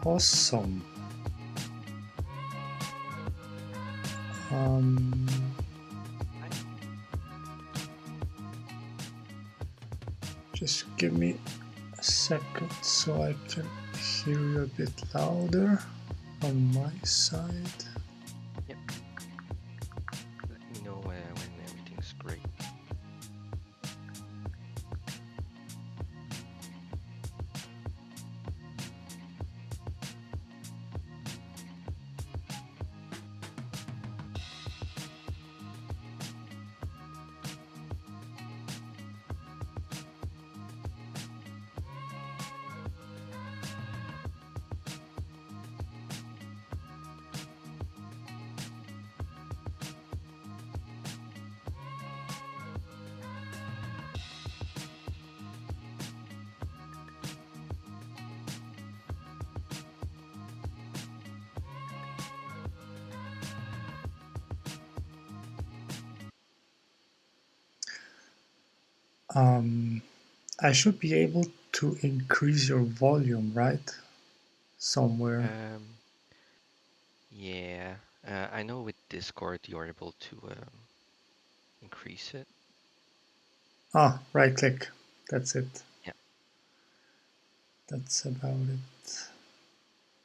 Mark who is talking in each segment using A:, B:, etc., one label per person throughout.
A: Awesome. Just give me a second so I can hear you a bit louder on my side.
B: Yep. Let me know when everything's great.
A: I should be able to increase your volume, right? Somewhere.
B: Yeah. I know with Discord you're able to increase it.
A: Ah, right click. That's it.
B: Yeah.
A: That's about it.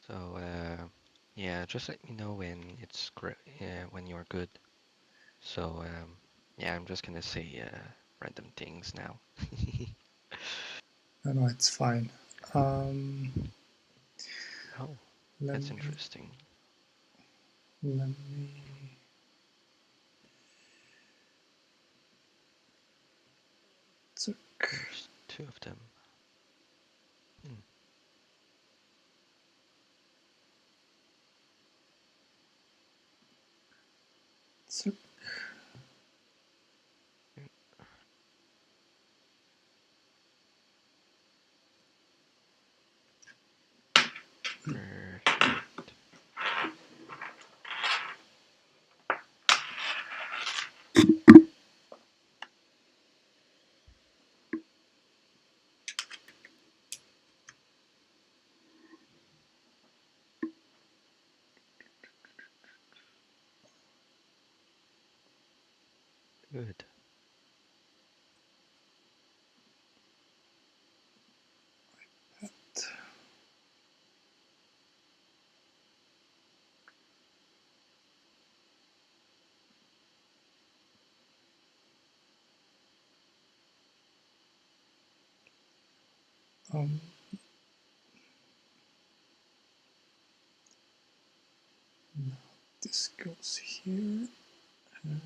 B: So yeah, just let me know when it's great. When you're good. So yeah, I'm just gonna say random things now.
A: No, it's fine.
B: Oh, that's
A: Let
B: interesting.
A: me.
B: There's two of them. Hmm. Perfect. Good.
A: Now this goes here. And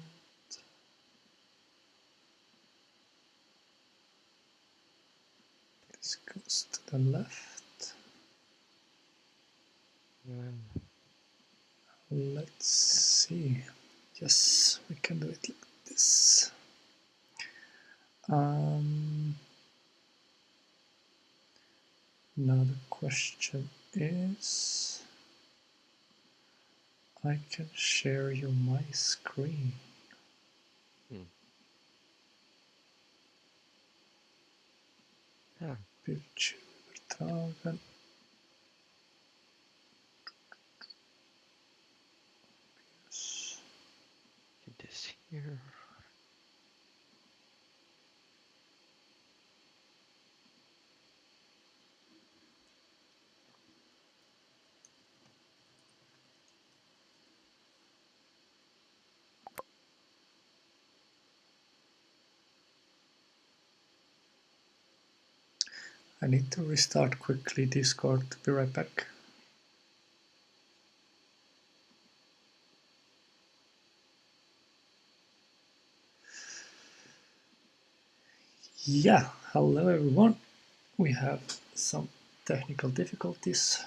A: this goes to the left. Let's see. Yes, we can do it like this. Now the question is, I can share you my screen.
B: Yeah.
A: Biikej övertagen. Yes.
B: Get this here.
A: I need to restart quickly Discord. Be right back. Yeah, hello everyone. We have some technical difficulties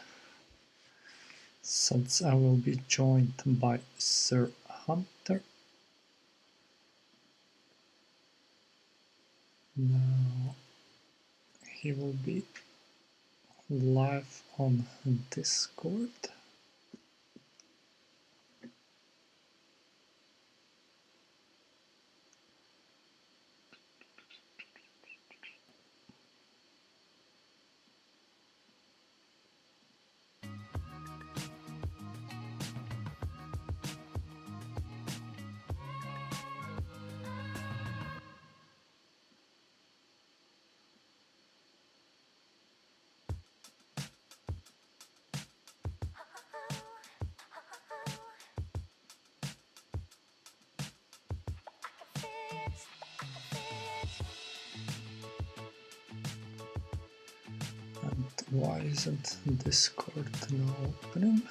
A: since I will be joined by SirHunter. Now he will be live on Discord. Why isn't Discord now opening?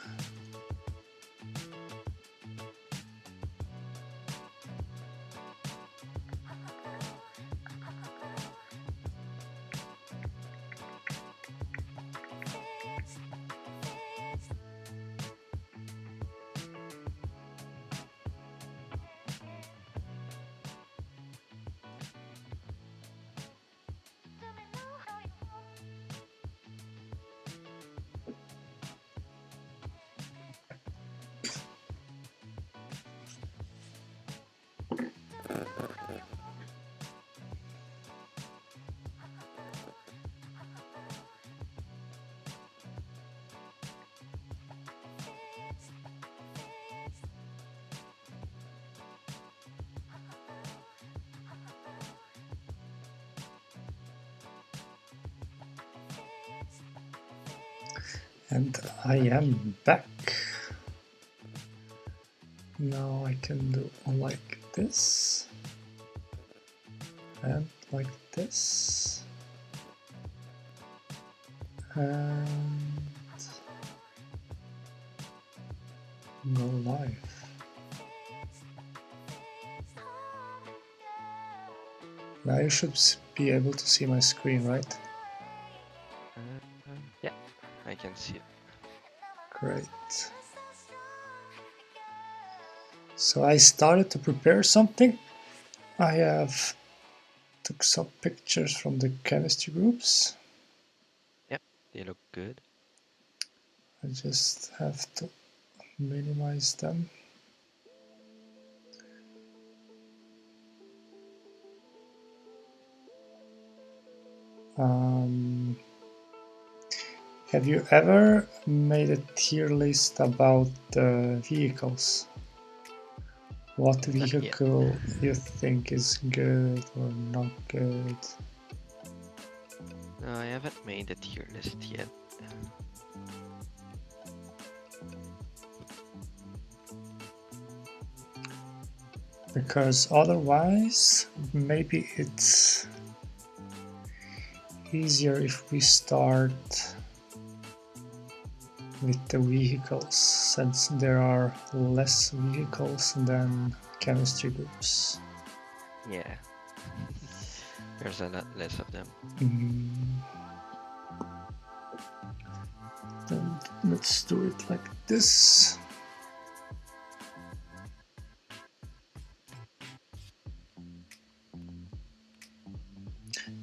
A: And I am back. Now I can do like this and like this and go live. Now you should be able to see my screen, right?
B: Yeah, I can see it.
A: Great. So I started to prepare something. I have took some pictures from the chemistry groups.
B: Yep, they look good.
A: I just have to minimize them. Have you ever made a tier list about vehicles? What vehicle you think is good or not good?
B: No, I haven't made a tier list yet.
A: Because otherwise, maybe it's easier if we start with the vehicles, since there are less vehicles than chemistry groups.
B: Yeah, there's a lot less of them.
A: Then let's do it like this.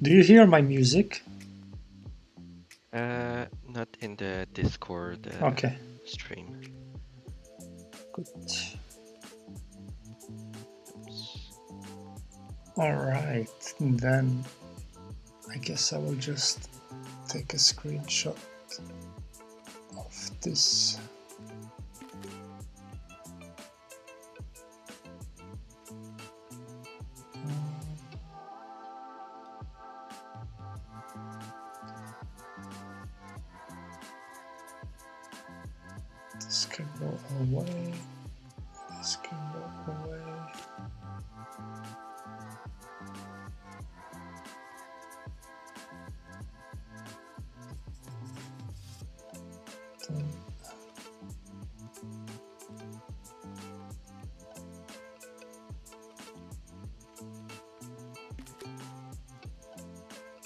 A: Do you hear my music?
B: Not in the Discord
A: Okay.
B: stream.
A: Good. All right, then I guess I will just take a screenshot of this. This can go away. This can go away. Then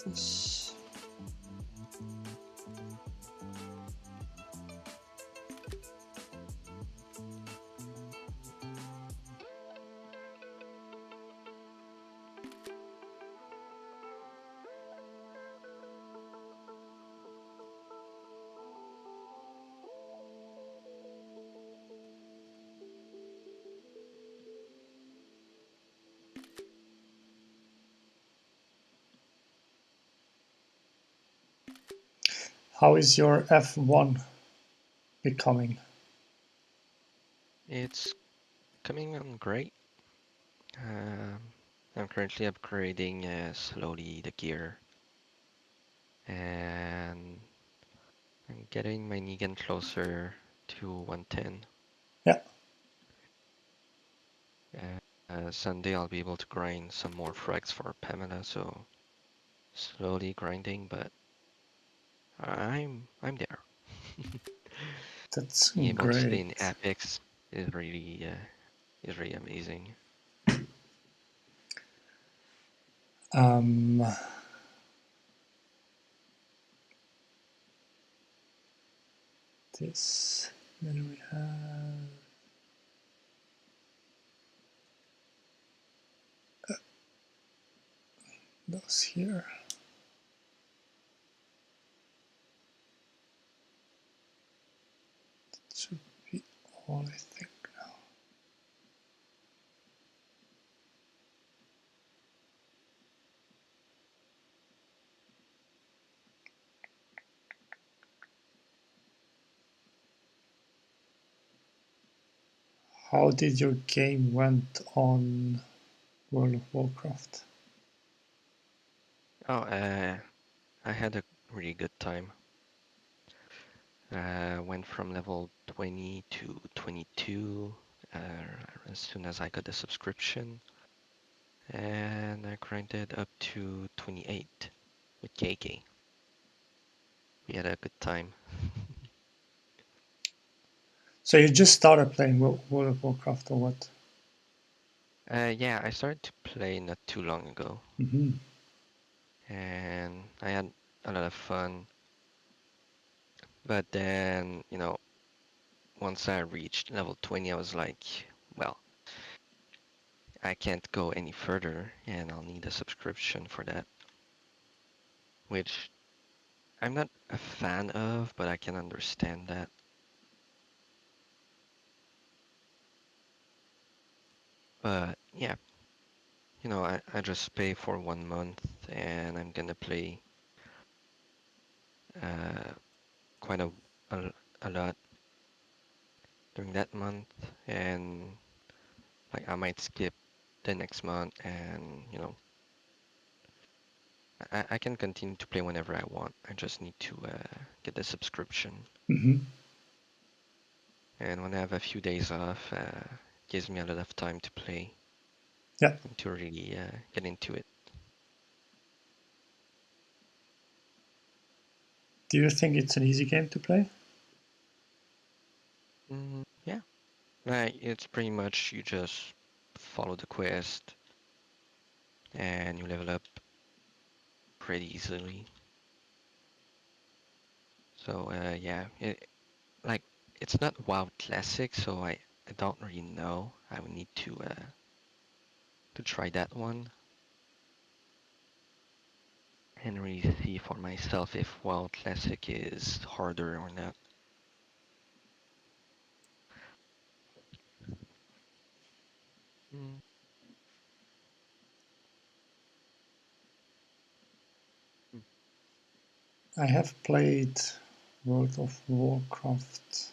A: this. How is your F1 becoming?
B: It's coming on great. I'm currently upgrading slowly the gear, and I'm getting my Negan closer to 110.
A: Yeah.
B: Sunday I'll be able to grind some more frags for Pamela, so slowly grinding, but
A: That's
B: Being able to stay in
A: great.
B: Apex is really amazing.
A: Um, this, then we have those here. That should be all, I think. How did your game went on World of Warcraft?
B: Oh, I had a really good time. Went from level 20 to 22 as soon as I got the subscription, and I grinded up to 28 with Biikej. We had a good time.
A: So you just started playing World of Warcraft or what?
B: Yeah, I started to play not too long ago,
A: Mm-hmm.
B: and I had a lot of fun. But then, once I reached level 20, I was like, well, I can't go any further, and I'll need a subscription for that, which I'm not a fan of, but I can understand that. But yeah, I just pay for 1 month, and I'm gonna play uh, quite a, a lot during that month, and like I might skip the next month, and I can continue to play whenever I want. I just need to get the subscription.
A: Mm-hmm.
B: And when I have a few days off, gives me a lot of time to play
A: Yeah.
B: and to really get into it.
A: Do you think it's an easy game to play?
B: Yeah, like it's pretty much you just follow the quest and you level up pretty easily. So yeah, like it's not WoW Classic, so I don't really know. I would need to try that one and really see for myself if WoW Classic is harder or not. Mm.
A: I have played World of Warcraft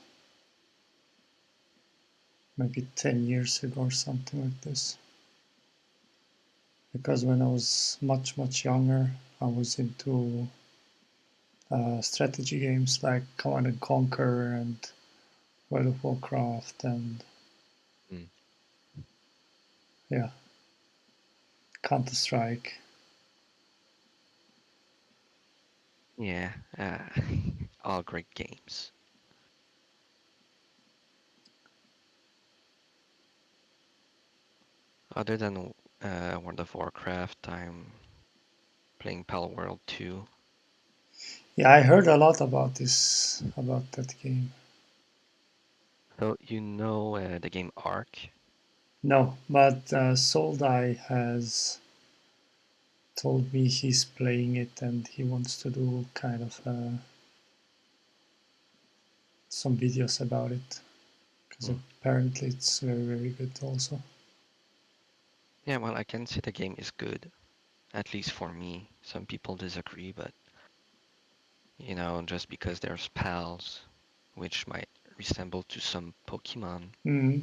A: maybe 10 years ago or something like this. Because when I was much, much younger, I was into strategy games like Command and Conquer and World of Warcraft and
B: Mm.
A: yeah, Counter Strike.
B: Yeah, all great games. Other than World of Warcraft, I'm playing Pal World 2.
A: Yeah, I heard a lot about that game.
B: So you know the game Ark?
A: No, but Soldai has told me he's playing it and he wants to do kind of some videos about it because
B: Mm.
A: apparently it's very, very good also.
B: Yeah, well, I can say the game is good, at least for me. Some people disagree, but just because there's pals, which might resemble to some Pokemon,
A: Mm,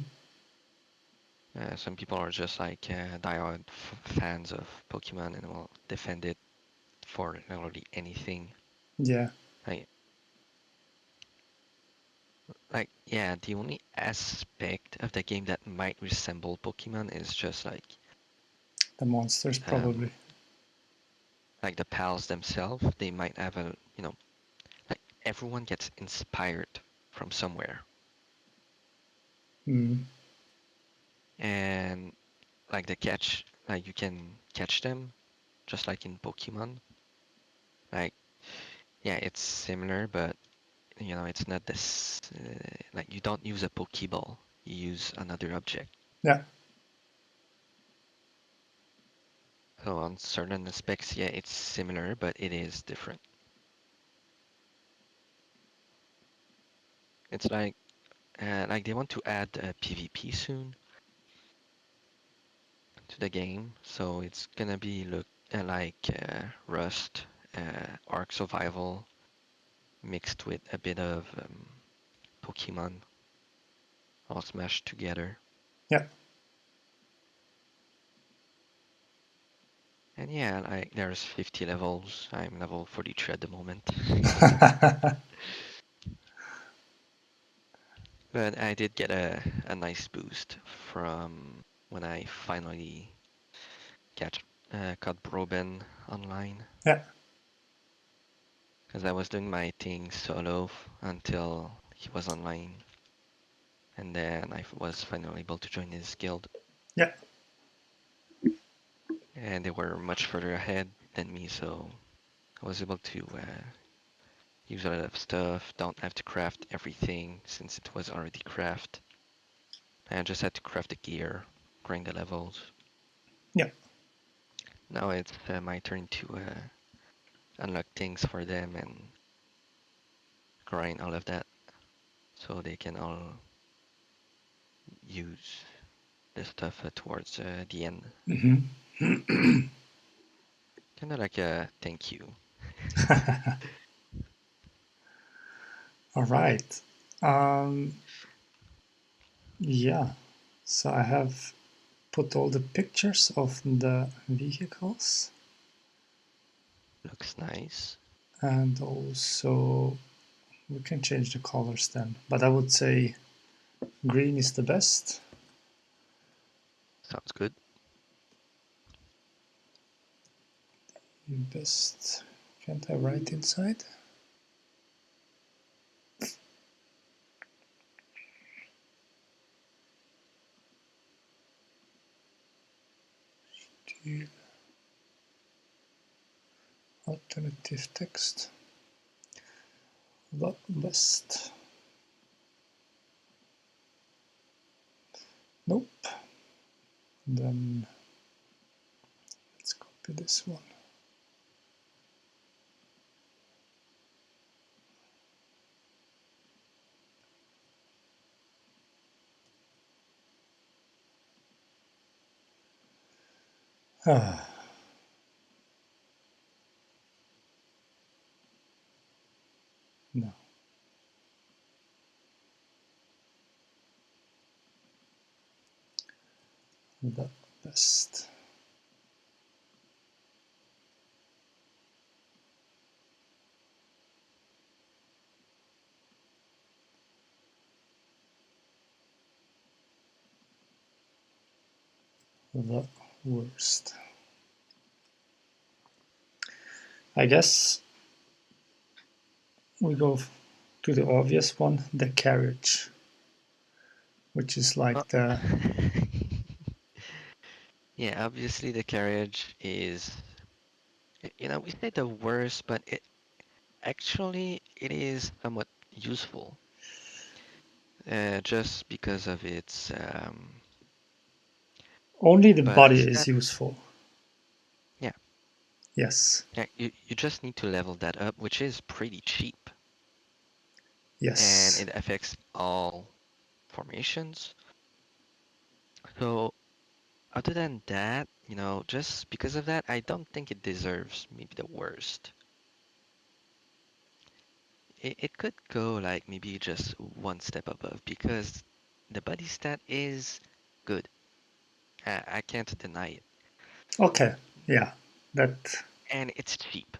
B: some people are just like diehard fans of Pokemon and will defend it for literally anything.
A: yeah,
B: Like, yeah, the only aspect of the game that might resemble Pokemon is just
A: the monsters
B: um,
A: probably.
B: like the pals themselves. They might have like everyone gets inspired from somewhere.
A: Mm.
B: And like the catch, like you can catch them just like in Pokemon. Like, yeah, it's similar, but it's not this, like you don't use a Pokeball, you use another object.
A: Yeah.
B: So on certain aspects, yeah, it's similar, but it is different. It's like they want to add PvP soon to the game, so it's gonna be look like Rust, Ark Survival mixed with a bit of Pokemon all smashed together.
A: Yeah.
B: And yeah, like there's 50 levels. I'm level 43 at the moment. But I did get a nice boost from when I finally caught Broben online.
A: Yeah.
B: Because I was doing my thing solo until he was online. And then I was finally able to join his guild.
A: Yeah.
B: And they were much further ahead than me, so I was able to use a lot of stuff, don't have to craft everything since it was already craft. I just had to craft the gear, grind the levels.
A: Yeah.
B: Now it's my turn to unlock things for them and grind all of that so they can all use the stuff towards the end.
A: Mm-hmm.
B: Kind of like a thank you.
A: All right. Um, yeah. So I have put all the pictures of the vehicles,
B: Looks nice.
A: and also we can change the colors then. But I would say green is the best.
B: Sounds good.
A: Best. Can't I write inside? Alternative text. The best. Nope. Then let's copy this one. Ah, no. The best. The worst. I guess we go to the obvious one, the carriage, which is
B: Uh,
A: like the
B: yeah, obviously the carriage is, we say the worst, but it is somewhat useful, just because of its
A: only the
B: body
A: body is
B: stat.
A: useful.
B: Yeah,
A: Yes.
B: yeah, you just need to level that up, which is pretty cheap, and
A: Yes.
B: it affects all formations. So other than that, just because of that, I don't think it deserves maybe the worst. It could go like maybe just one step above because the body stat is good. I can't deny it.
A: Okay. Yeah. That.
B: And it's cheap.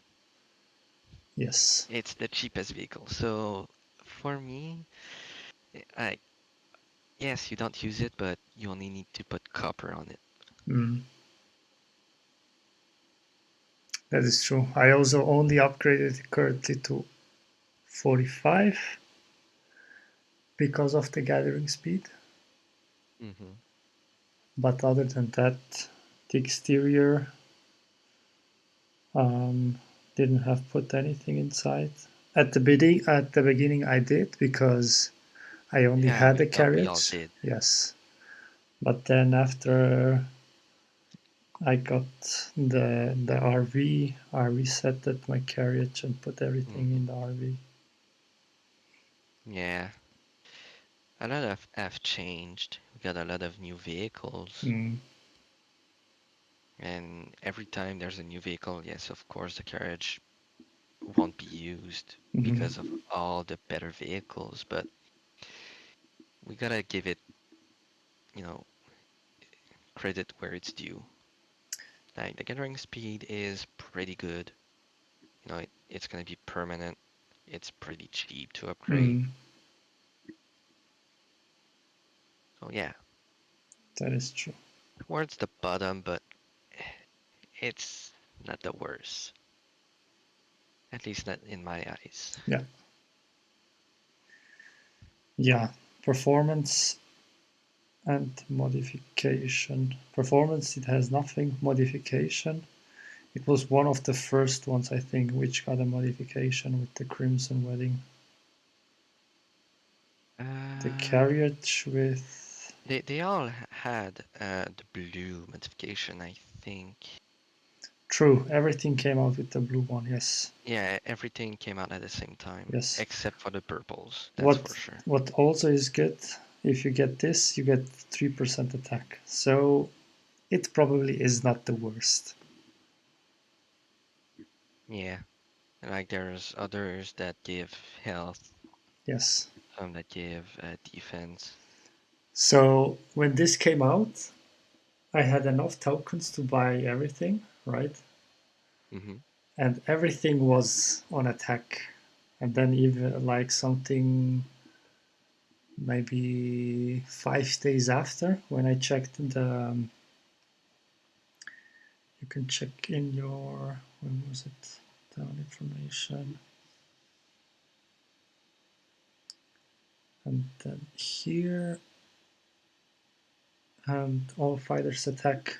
A: Yes.
B: It's the cheapest vehicle. So for me, I yes, you don't use it, but you only need to put copper on it.
A: Mm, that is true. I also only upgraded it currently to 45 because of the gathering speed.
B: Mm-hmm.
A: But other than that, the exterior um, didn't have put anything inside. At the beginning, I did because I only
B: Yeah,
A: had a
B: we all
A: carriage.
B: did.
A: Yes, but then after I got the RV, I resetted my carriage and put everything
B: Mm-hmm.
A: in the RV.
B: Yeah, a lot of have changed. We got a lot of new vehicles,
A: Mm,
B: and every time there's a new vehicle, yes, of course, the carriage won't be used because
A: mhm,
B: of all the better vehicles, but we gotta give it, you know, credit where it's due. Like the gathering speed is pretty good. It's gonna be permanent. It's pretty cheap to upgrade.
A: mm,
B: So yeah,
A: that is true.
B: towards the bottom, but it's not the worst. At least not in my eyes.
A: Yeah, yeah. Performance and modification. Performance, it has nothing. Modification, it was one of the first ones, I think, which got a modification with the Crimson Wedding. The
B: Uh,
A: carriage with.
B: they all had the blue modification, I think.
A: True, everything came out with the blue one, yes.
B: Yeah, everything came out at the same time,
A: Yes.
B: except for the purples, that's for
A: What
B: sure.
A: what also is good, if you get this, you get 3% attack. So it probably is not the worst.
B: Yeah, and like there's others that give health,
A: Yes.
B: some that give defense.
A: So when this came out, I had enough tokens to buy everything, right?
B: Mm-hmm.
A: And everything was on attack. And then even like something maybe 5 days after, when I checked you can check in your, when was it? Down information. And then here, and all fighters attack.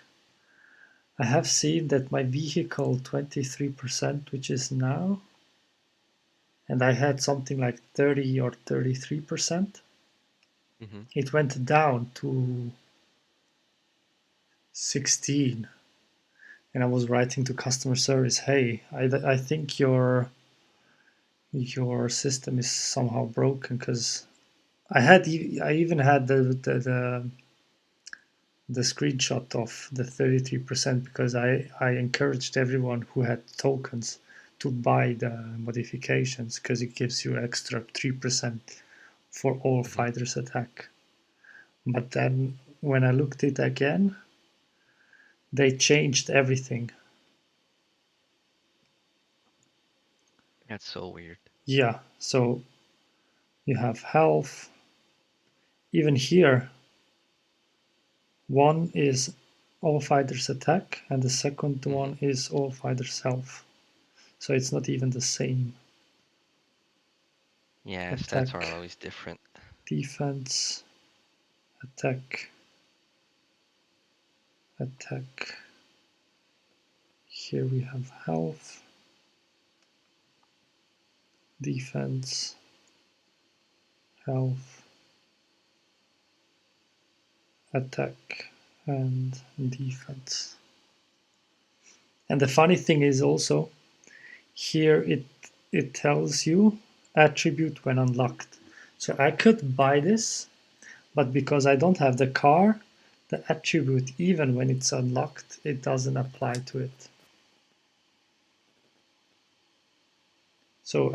A: I have seen that my vehicle 23%, which is now, and I had something like 30 or 33%.
B: Mm-hmm.
A: It went down to 16, and I was writing to customer service, hey, I think your system is somehow broken, because I even had the screenshot of the 33%, because I encouraged everyone who had tokens to buy the modifications, because it gives you extra 3% for all
B: Mm-hmm.
A: fighters attack. But then when I looked it again, they changed everything.
B: That's so weird.
A: Yeah, so you have health. Even here, one is all fighters attack, and the second
B: Mm-hmm.
A: one is all fighters health. So it's not even the same.
B: Yeah, stats are
A: Attack,
B: always different.
A: defense, attack, attack. Here we have health, defense, health, attack, and defense. And the funny thing is also, here it tells you attribute when unlocked. So I could buy this, but because I don't have the car, the attribute, even when it's unlocked, it doesn't apply to it. So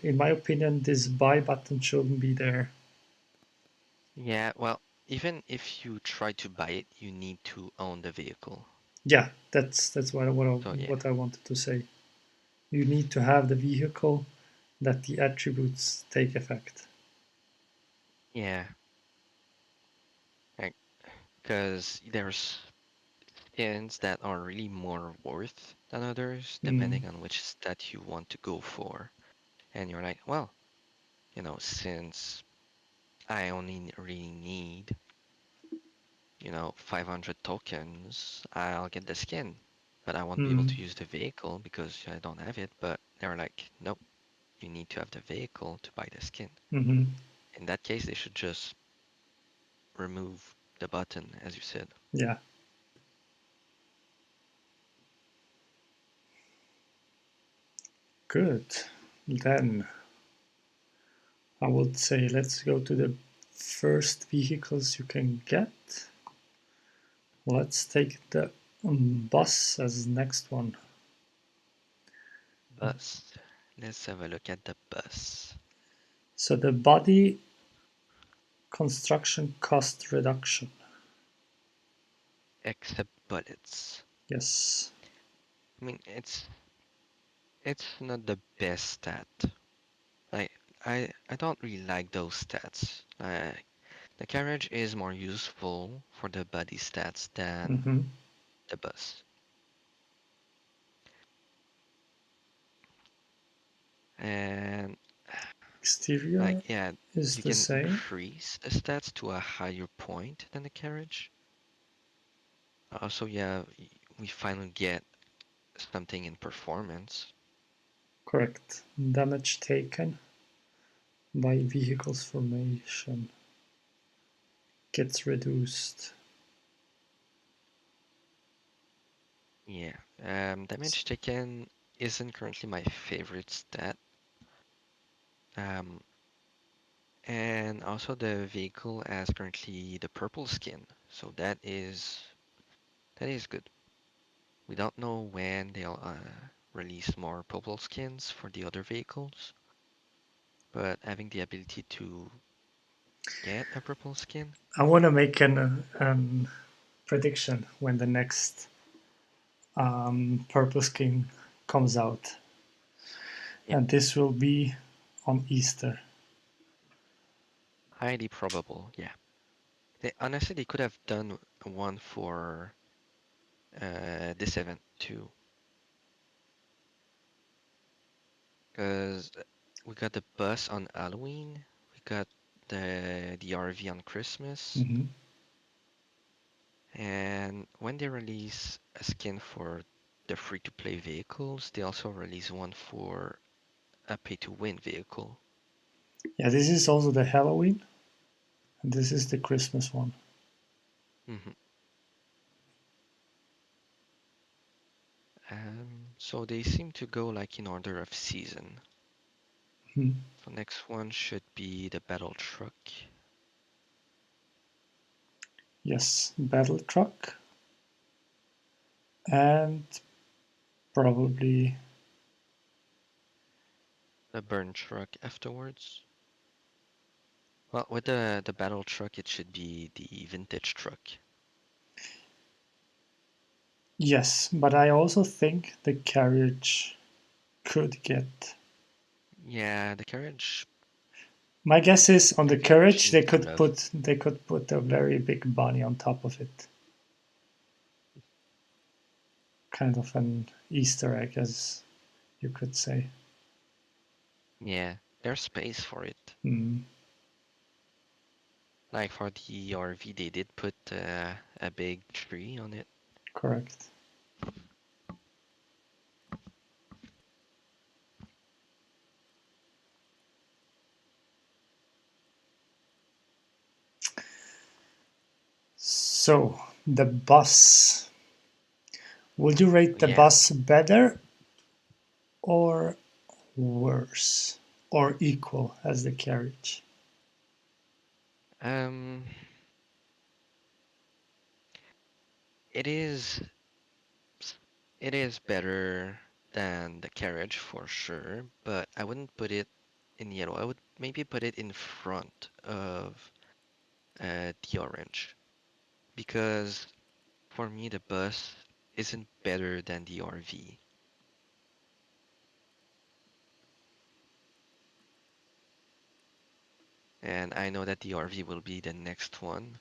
A: in my opinion, this buy button shouldn't be there.
B: Yeah, well, even if you try to buy it, you need to own the vehicle.
A: Yeah, that's
B: So yeah,
A: what I wanted to say. You need to have the vehicle that the attributes take effect.
B: yeah, like because there's skins that are really more worth than others,
A: Mm,
B: depending on which stat you want to go for. and you're like, well, since I only really need, 500 tokens, I'll get the skin, but I won't be able
A: Mm-hmm.
B: to use the vehicle because I don't have it. But they're like, nope, you need to have the vehicle to buy the skin.
A: Mm-hmm.
B: In that case, they should just remove the button, as you said.
A: Yeah. Good. Then I would say let's go to the first vehicles you can get. Let's take the bus as next one.
B: Bus. Let's have a look at the bus.
A: So the body construction cost reduction.
B: Except bullets.
A: Yes.
B: I mean, it's not the best stat. Like I don't really like those stats. The carriage is more useful for the body stats than
A: Mm-hmm.
B: the bus. And
A: Exterior
B: yeah,
A: is
B: you
A: the
B: can
A: same.
B: increase the stats to a higher point than the carriage. Also, yeah, we finally get something in performance.
A: Correct. Damage taken by vehicles formation gets reduced.
B: Yeah, damage taken isn't currently my favorite stat. Um, and also the vehicle has currently the purple skin, so that is good. We don't know when they'll release more purple skins for the other vehicles, but having the ability to get a purple skin,
A: I want to make an prediction when the next purple skin comes out,
B: yeah,
A: and this will be on Easter.
B: highly probable. Yeah, honestly they could have done one for this event too, because we got the bus on Halloween, we got the RV on Christmas,
A: Mm-hmm.
B: and when they release a skin for the free-to-play vehicles, they also release one for a pay-to-win vehicle.
A: Yeah, this is also the Halloween, and this is the Christmas one.
B: Hmm. So they seem to go like in order of season.
A: Hmm.
B: So next one should be the battle truck.
A: Yes, battle truck, and probably
B: The burn truck afterwards. Well, with the battle truck, it should be the vintage truck.
A: yes. But I also think the carriage could get.
B: Yeah, the carriage
A: My guess is on the carriage
B: eventually could have.
A: they could put a very big body on top of it, kind of an Easter egg, as you could say.
B: Yeah, there's space for it.
A: Mm,
B: Like for the RV, they did put a big tree on it.
A: correct. So the bus. Would you rate the
B: Yeah.
A: bus better or worse or equal as the carriage?
B: Um, it is it is better than the carriage for sure, but I wouldn't put it in yellow. I would maybe put it in front of the orange because for me the bus isn't better than the RV. And I know that the RV will be the next one.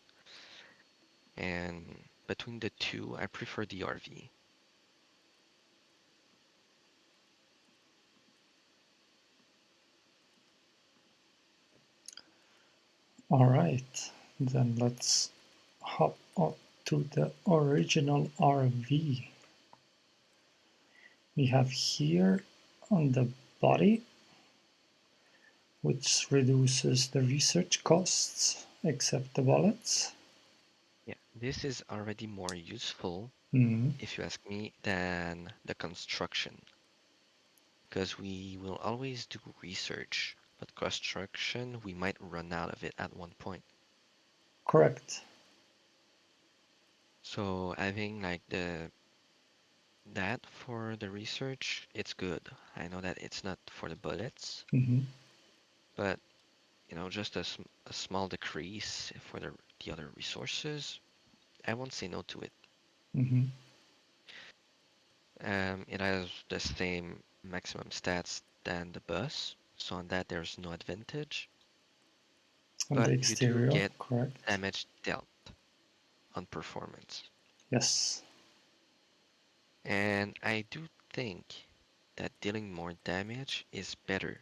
B: And between the two, I prefer the RV.
A: Alright, then let's hop up to the original RV. We have here on the body, which reduces the research costs, except the bullets.
B: Yeah, this is already more useful,
A: Mm,
B: if you ask me, than the construction. Because we will always do research, but construction, we might run out of it at one point.
A: correct.
B: So having like the that for the research, it's good. I know that it's not for the bullets,
A: Mm-hmm,
B: but just a small decrease for the other resources, I won't say no to it.
A: mm-hmm.
B: It has the same maximum stats than the bus, so on that there's no advantage,
A: On the
B: but you do
A: exterior,
B: get
A: correct.
B: damage dealt on performance.
A: Yes.
B: And I do think that dealing more damage is better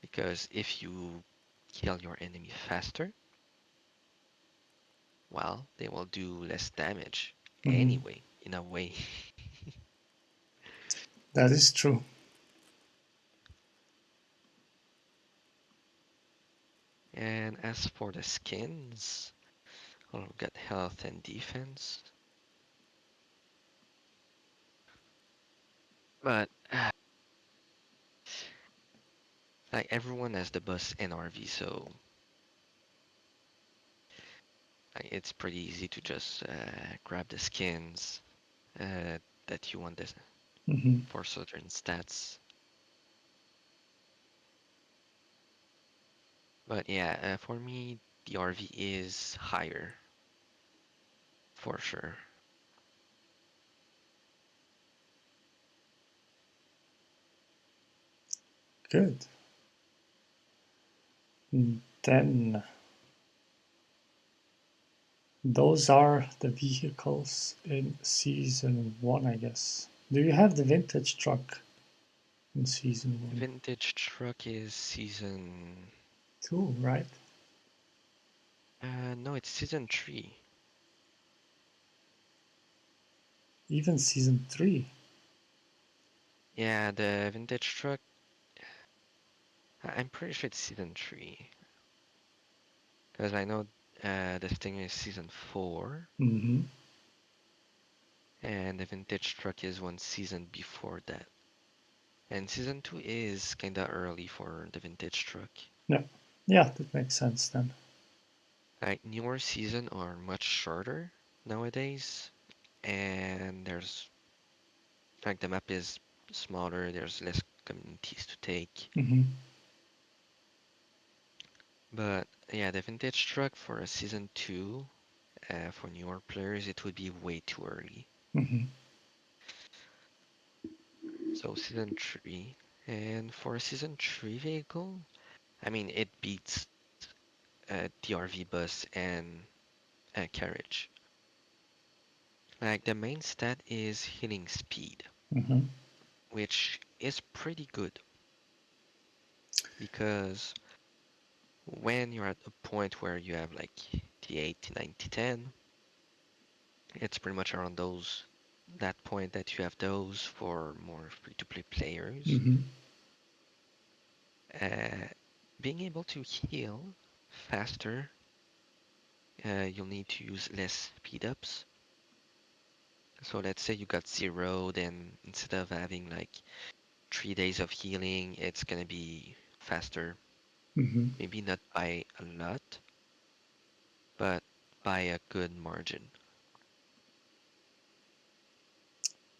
B: because if you kill your enemy faster, well, they will do less damage
A: Mm-hmm.
B: anyway, in a way.
A: That is true.
B: And as for the skins, I'll get health and defense. But like everyone has the bus and RV, so it's pretty easy to just grab the skins that you want this
A: Mm-hmm.
B: for certain stats. But yeah, for me, the RV is higher for sure.
A: Good. Then those are the vehicles in season one, I guess. Do you have the vintage truck in season one?
B: Vintage truck is season.
A: Two, right?
B: No, it's season 3.
A: Even season three.
B: Yeah, the vintage truck. I'm pretty sure it's season 3 because I know this thing is season 4,
A: Mm-hmm.
B: and the vintage truck is one season before that. And season 2 is kinda early for the vintage truck.
A: Yeah. Yeah, that makes sense then.
B: Like newer season are much shorter nowadays, and there's like the map is smaller, there's less communities to take.
A: Mm-hmm.
B: But yeah, the vintage truck for a season 2, for newer players, it would be way too early.
A: Mm-hmm.
B: So season 3. And for a season 3 vehicle, I mean, it beats the RV bus and carriage. Like the main stat is healing speed,
A: Mm-hmm.
B: which is pretty good because when you're at a point where you have like the 80, 90, 10, it's pretty much around that point that you have those for more free-to-play players.
A: Mm-hmm.
B: Uh, Being able to heal faster, you'll need to use less speed ups. So let's say you got 0, then instead of having like 3 days of healing, it's gonna be faster.
A: Mm-hmm.
B: Maybe not by a lot, but by a good margin.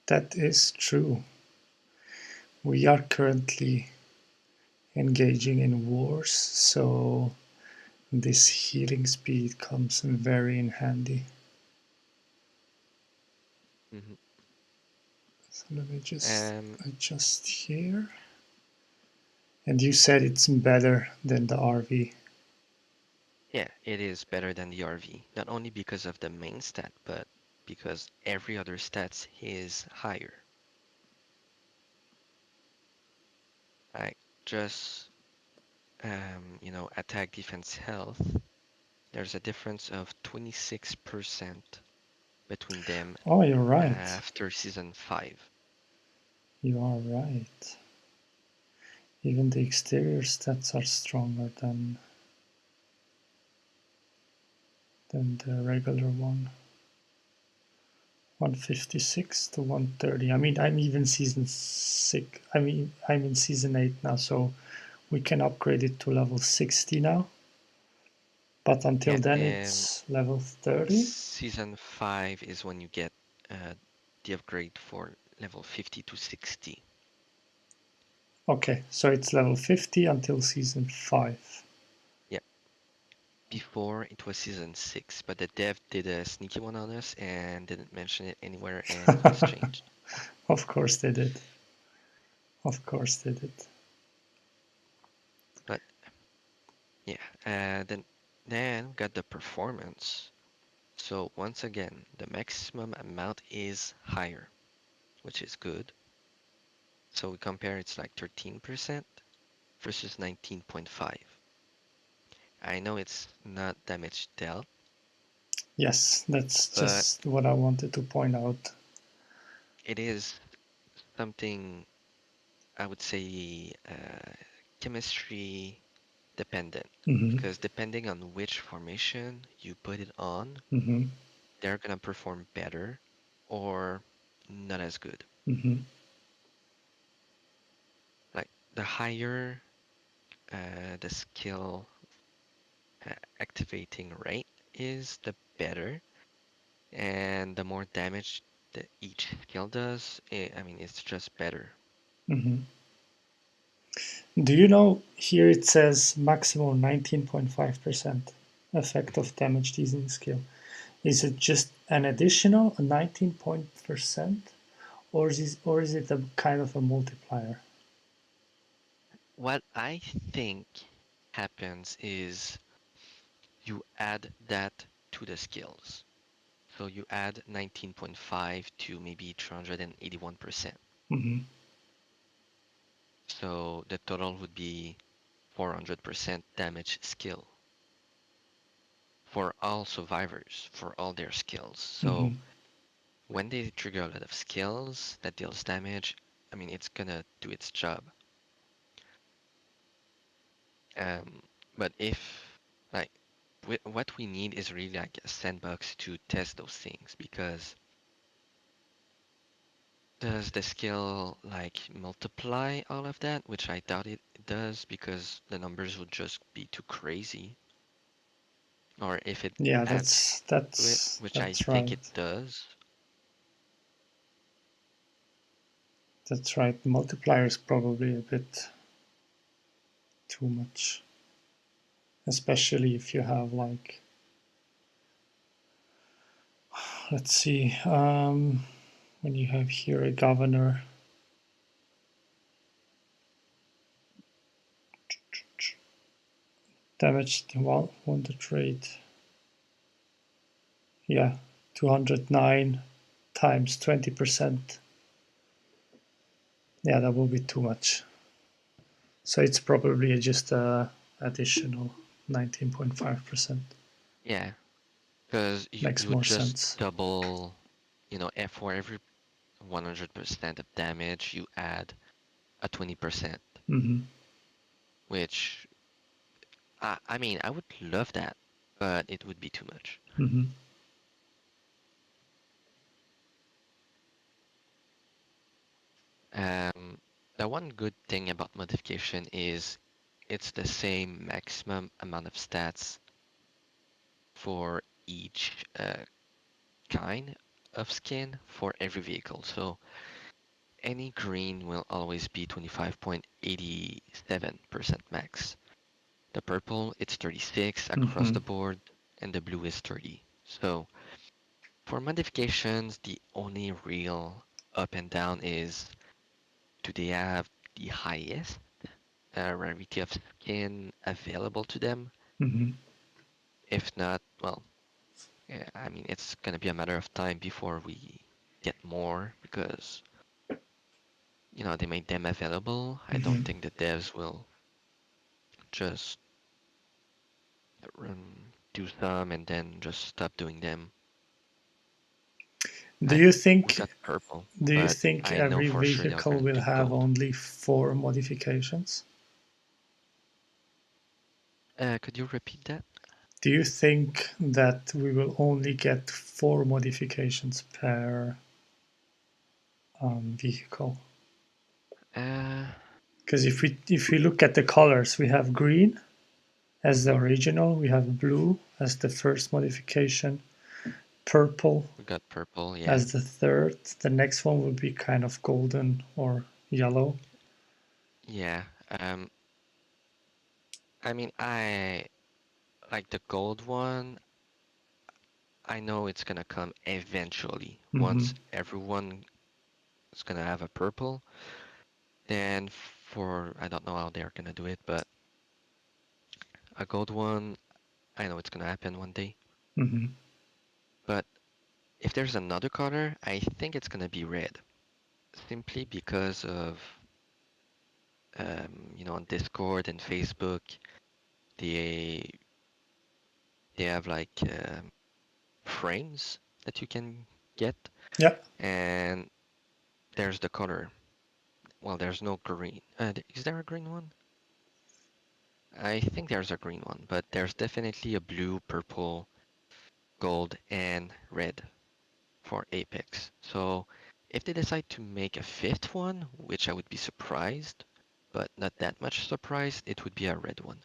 A: That is true. We are currently engaging in wars, so this healing speed comes very in handy.
B: Hmm.
A: So let me just
B: Um,
A: adjust here. And you said it's better than the RV.
B: yeah, it is better than the RV, not only because of the main stat, but because every other stat is higher. Like just attack, defense, health, there's a difference of 26% between them
A: Oh, you're right.
B: after season 5.
A: You are right. Even the exterior stats are stronger than the regular one. 156 to 130. I mean, I'm even season 6. I mean, I'm in season 8 now, so we can upgrade it to level 60 now. But until
B: Yeah,
A: then,
B: and
A: it's level 30.
B: season 5 is when you get the upgrade for level 50 to 60.
A: Okay, so it's level 50 until season 5.
B: Yeah, before it was season 6, but the dev did a sneaky one on us and didn't mention it anywhere, and it was changed.
A: Of course they did. Of course they did.
B: But yeah, then got the performance. So once again, the maximum amount is higher, which is good. So we compare, it's like 13% versus 19.5. I know it's not damage dealt,
A: Yes, that's
B: but
A: just what I wanted to point out.
B: it is something, I would say, chemistry dependent.
A: Mm-hmm.
B: Because depending on which formation you put it on,
A: Mm-hmm.
B: they're gonna perform better or not as good.
A: Mm-hmm.
B: Like the higher the skill activating rate is, the better, and the more damage that each skill does, I mean, it's just better.
A: Mm-hmm. Do you know here it says maximum 19.5% effect
B: Mhm.
A: of damage dealing skill? Is it just an additional 19%, or is it a kind of a multiplier?
B: What I think happens is you add that to the skills. So you add 19.5 to maybe 381%.
A: Mm-hmm.
B: So the total would be 400% damage skill for all survivors, for all their skills.
A: Mm-hmm.
B: So when they trigger a lot of skills that deals damage, I mean, it's gonna do its job. Um, but if like what we need is really like a sandbox to test those things, because does the skill like multiply all of that? Which I doubt it does, because the numbers would just be too crazy. Or if it
A: Yeah,
B: adds
A: that's
B: to it,
A: that's
B: which I
A: that's
B: think it
A: right.
B: does.
A: That's right. The multiplier is probably a bit too much, especially if you have like, let's see, when you have here a governor. Damaged wounded rate. Yeah, 209 times 20%. Yeah, that will be too much. So it's probably just a additional 19.5%.
B: Yeah, because you
A: Makes
B: would
A: more
B: just
A: sense.
B: double, F for every 100% of damage, you add a 20%,
A: Mm-hmm.
B: which I mean, I would love that, but it would be too much.
A: Mm-hmm.
B: Um, the one good thing about modification is it's the same maximum amount of stats for each kind of skin for every vehicle. So any green will always be 25.87% max. The purple, it's 36 across
A: Mm-hmm.
B: the board, and the blue is 30. So for modifications, the only real up and down is, do they have the highest rarity of skin available to them?
A: Mm-hmm.
B: If not, well, yeah, I mean, it's gonna be a matter of time before we get more, because they made them available. I
A: Mm-hmm.
B: don't think the devs will just do some and then just stop doing them.
A: Do you
B: We
A: think
B: got purple,
A: do you
B: but
A: think
B: I know
A: every
B: for sure they are
A: vehicle
B: gonna
A: will
B: do
A: have
B: gold.
A: only 4 modifications?
B: Could you repeat that?
A: Do you think that we will only get 4 modifications per vehicle?
B: Uh,
A: Because if we look at the colors, we have green as the original, we have blue as the first modification, purple
B: we got purple, yeah.
A: as the third. The next one would be kind of golden or yellow.
B: Yeah. I mean, I like the gold one. I know it's gonna come eventually.
A: Mm-hmm.
B: Once everyone is gonna have a purple, then I don't know how they're gonna do it, but a gold one, I know it's gonna happen one day.
A: Mm-hmm.
B: But if there's another color, I think it's gonna be red. Simply because of on Discord and Facebook, they they have like frames that you can get,
A: Yeah,
B: and there's the color. Well, there's no green. Is there a green one? I think there's a green one, but there's definitely a blue, purple, gold, and red for Apex. So if they decide to make a fifth one, which I would be surprised, but not that much surprised, it would be a red one.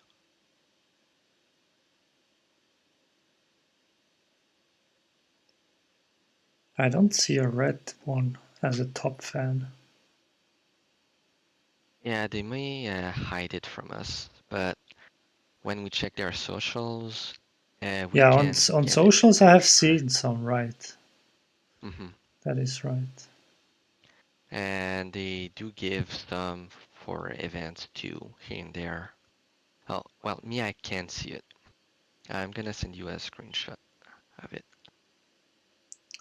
A: I don't see a red one as a top fan.
B: Yeah, they may hide it from us, but when we check their socials, we
A: Yeah,
B: can
A: on
B: get it
A: socials I
B: for
A: have
B: sure.
A: seen some, right?
B: hmm
A: That is right.
B: And they do give some for events too here and there. Oh, well, me, I can't see it. I'm gonna send you a screenshot of it.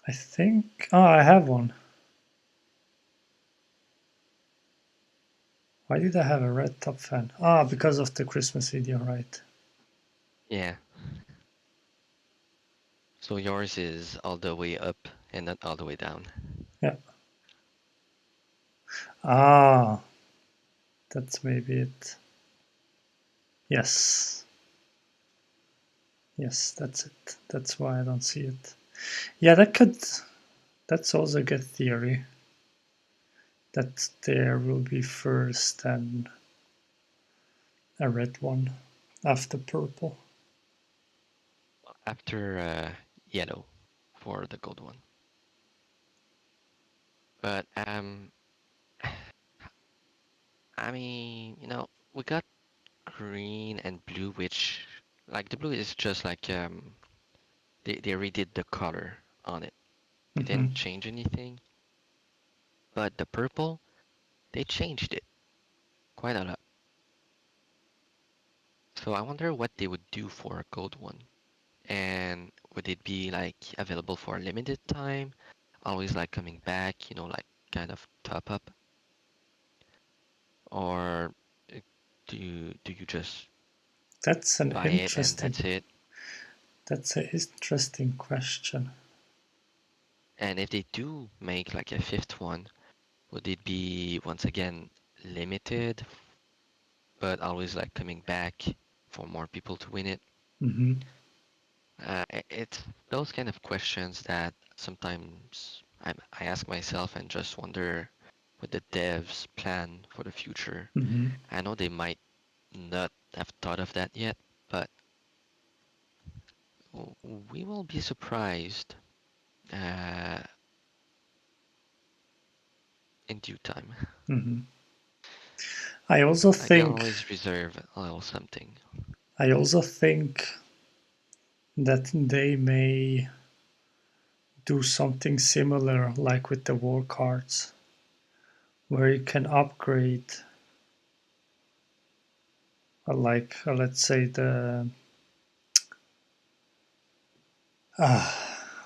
A: I think. Oh, I have one. Why did I have a red top fan? Ah, because of the Christmas video, right?
B: Yeah, so yours is all the way up and not all the way down.
A: Yeah. Ah, that's maybe it. Yes. Yes, that's it. That's why I don't see it. Yeah, that's also a good theory. That there will be first and a red one after purple.
B: After yellow for the gold one. But I mean, we got green and blue, which like the blue is just like they redid the color on it. They
A: Hmm.
B: didn't change anything. But the purple, they changed it quite a lot. So I wonder what they would do for a gold one. And would it be like available for a limited time? Always like coming back, like kind of top up? Or do you just
A: That's an
B: buy it and
A: interesting.
B: that's it?
A: That's an interesting question.
B: And if they do make like a fifth one, would it be once again limited, but always like coming back for more people to win it?
A: Hmm.
B: It's those kind of questions that sometimes I ask myself and just wonder what the devs plan for the future.
A: Hmm.
B: I know they might not have thought of that yet, but we will be surprised uh, in due time.
A: Hmm. I also
B: I can
A: think.
B: always reserve a little something.
A: I also think that they may do something similar, like with the war cards, where you can upgrade, like let's say the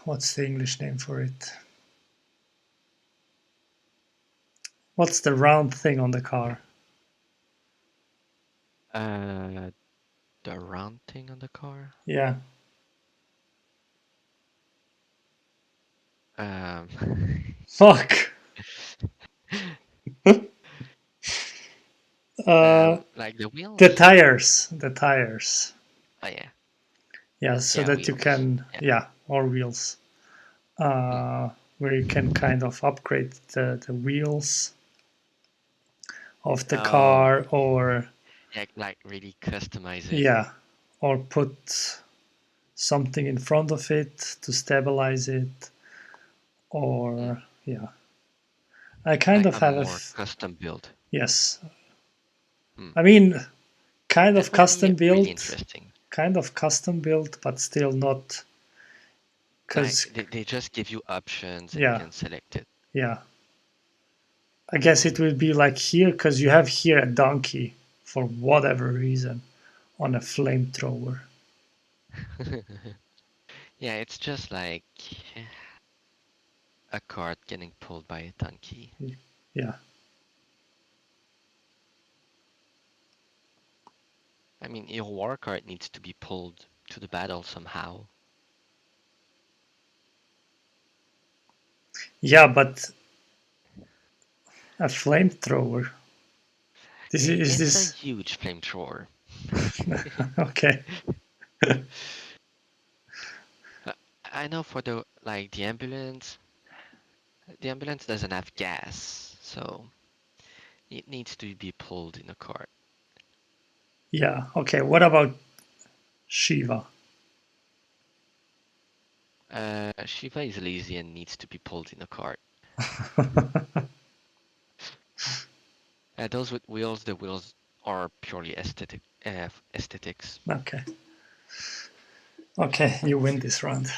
A: what's the English name for it? What's the round thing on the car?
B: The round thing on the car.
A: Yeah.
B: Um,
A: Fuck.
B: like the
A: The
B: wheels.
A: tires. The tires.
B: Oh yeah,
A: Yeah, so
B: yeah,
A: that you
B: wheels.
A: can,
B: Yeah.
A: yeah, or wheels.
B: Mm.
A: Where you can kind of upgrade the wheels of the
B: Oh,
A: car, or
B: yeah, like really customize it.
A: yeah, or put something in front of it to stabilize it,
B: Mm.
A: or yeah. I kind
B: Like
A: of
B: a
A: have
B: more custom build.
A: yes.
B: Mm.
A: I mean, kind
B: That
A: of
B: would be
A: custom
B: really
A: built,
B: interesting.
A: but still not,
B: Like
A: because
B: they just give you options and you
A: yeah,
B: can select it.
A: yeah. I guess it will be like here, because you have here a donkey for whatever reason on a flamethrower.
B: Yeah, it's just like a cart getting pulled by a donkey.
A: Yeah.
B: I mean, your war cart needs to be pulled to the battle somehow.
A: Yeah, but a flamethrower. This is
B: It's a
A: this
B: huge flamethrower.
A: okay.
B: Uh, I know for the ambulance doesn't have gas, so it needs to be pulled in a cart.
A: Yeah, okay. What about Shiva?
B: Shiva is lazy and needs to be pulled in a cart. Those with wheels, the wheels are purely aesthetics.
A: Okay. Okay, you win this round.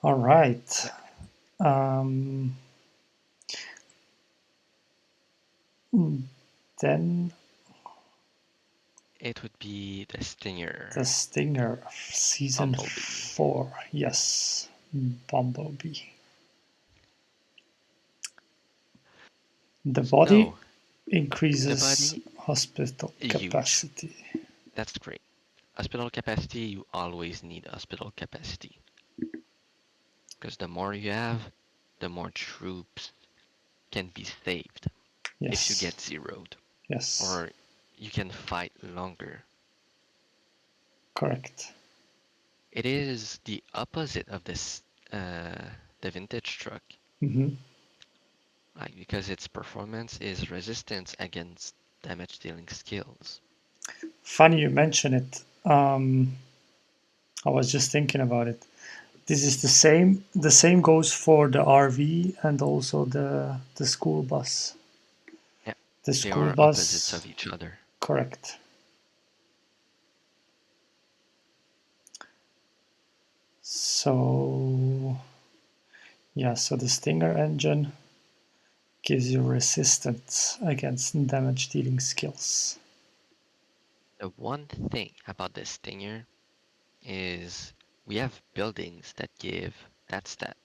A: All right. Um, then
B: It would be the
A: the
B: Stinger
A: Stinger, season
B: Bumblebee.
A: 4. Yes, Bumblebee. The body
B: So the
A: increases
B: body,
A: hospital
B: huge.
A: capacity.
B: That's great. Hospital capacity, you always need hospital capacity. Because the more you have, the more troops can be saved if you
A: Yes,
B: get zeroed.
A: yes,
B: Or you can fight longer.
A: correct.
B: It is the opposite of the vintage truck.
A: Hmm.
B: Like because its performance is resistance against damage dealing skills.
A: Funny you mention it. I was just thinking about it. This is the same. The same goes for the RV and also the school bus.
B: Yeah,
A: The
B: they
A: school
B: are opposites
A: bus,
B: of each other.
A: correct. So yeah, so the Stinger engine gives you resistance against damage dealing skills.
B: The one thing about the Stinger is we have buildings that give that stat.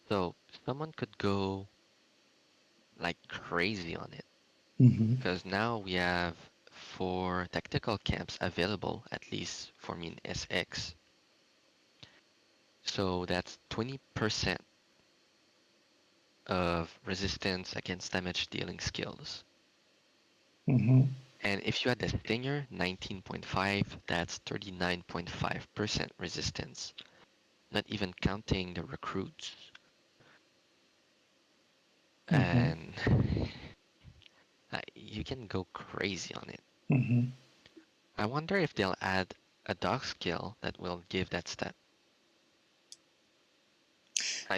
B: So someone could go like crazy on it
A: Hmm.
B: because now we have 4 tactical camps available, at least for me in SX. So that's 20% of resistance against damage dealing skills.
A: Hmm.
B: And if you had the Stinger, 19.5, that's 39.5% resistance, not even counting the recruits.
A: Hmm.
B: And you can go crazy on it.
A: Hmm.
B: I wonder if they'll add a dog skill that will give that stat.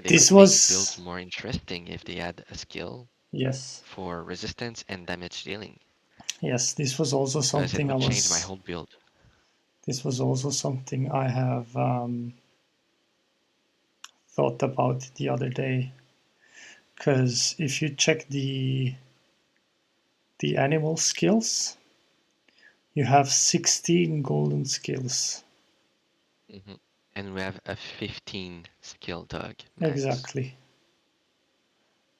B: They
A: This
B: could make builds
A: was
B: more interesting if they add a skill
A: yes,
B: for resistance and damage dealing,
A: yes. This was also
B: because it
A: something I
B: would change my
A: was.
B: whole build.
A: This was also something I have thought about the other day. Because if you check the animal skills, you have 16 golden skills.
B: Hmm. And we have a 15 skill dog max.
A: Exactly.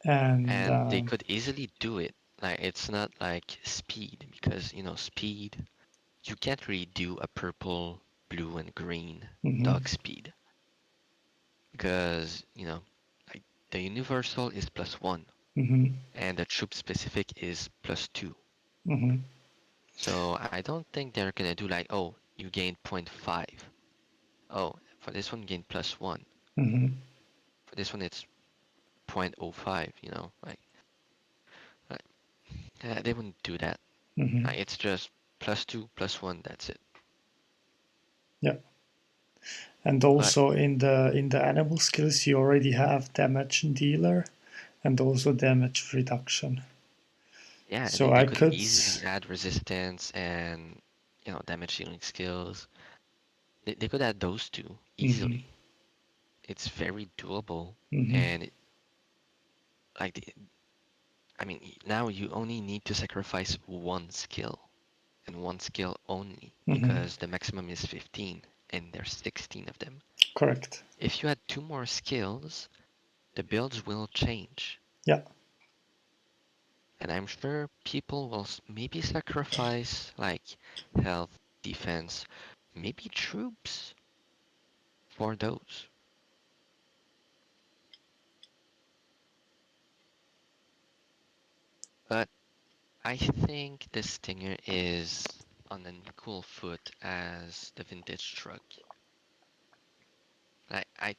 B: And they could easily do it. Like it's not like speed, because speed, you can't really do a purple, blue, and green dog speed, because like the universal is +1 and the troop specific is +2. So I don't think they're gonna do like, oh, you gain 0.5. Oh, for this one gain +1. For this one it's 0.05. Like, they wouldn't do that. It's just +2 +1. That's it.
A: Yeah. And also in the animal skills, you already have damage dealer and also damage reduction.
B: Yeah,
A: So
B: they
A: I
B: could
A: could.
B: easily add resistance and damage dealing skills. They could add those two easily. It's very doable, and I mean, now you only need to sacrifice one skill, and one skill only, because the maximum is 15 and there's 16 of them.
A: Correct.
B: If you add 2 more skills, the builds will change.
A: Yeah.
B: And I'm sure people will maybe sacrifice like health, defense, maybe troops for those. But I think the Stinger is on an equal foot as the vintage truck. I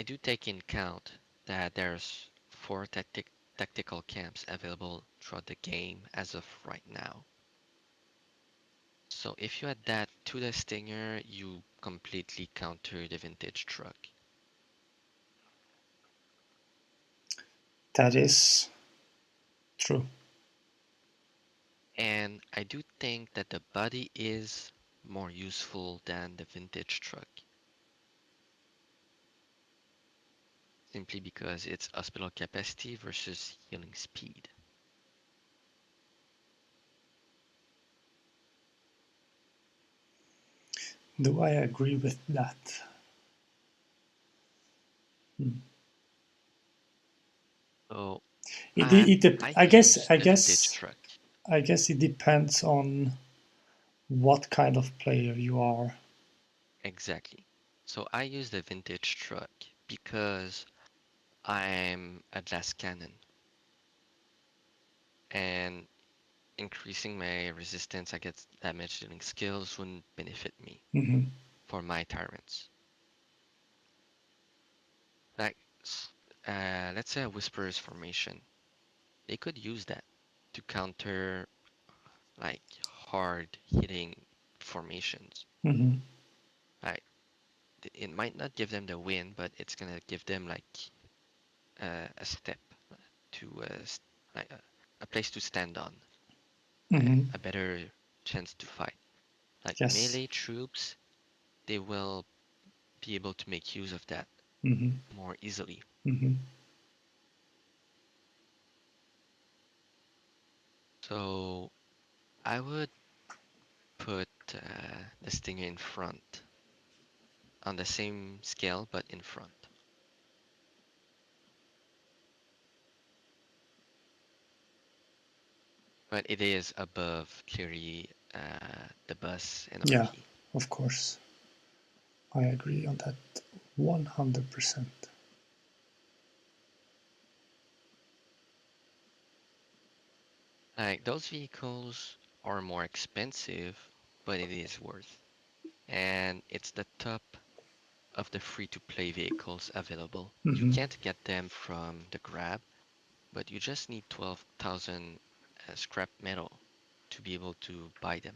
B: do take in count that there's 4 tactical camps available throughout the game as of right now. So if you add that to the Stinger, you completely counter the vintage truck.
A: That is true.
B: And I do think that the body is more useful than the vintage truck. Simply because it's hospital capacity versus healing speed.
A: Do I agree with that?
B: So
A: I guess
B: use the vintage truck.
A: I guess it depends on what kind of player you are.
B: Exactly. So I use the vintage truck because I'm a glass cannon, and increasing my resistance against damage dealing skills wouldn't benefit me for my tyrants. Like, let's say a Whisperer's formation. They could use that to counter like hard hitting formations. Like, it might not give them the win, but it's gonna give them like a step to like a place to stand on, a better chance to fight. Like
A: Yes.
B: melee troops, they will be able to make use of that more easily. So I would put the Stinger in front, on the same scale but in front. But it is above clearly the bus and
A: Yeah,
B: RP.
A: of course. I agree on that 100%.
B: Like those vehicles are more expensive, but it is worth. And it's the top of the free-to-play vehicles available. You can't get them from the grab, but you just need 12,000 scrap metal to be able to buy them.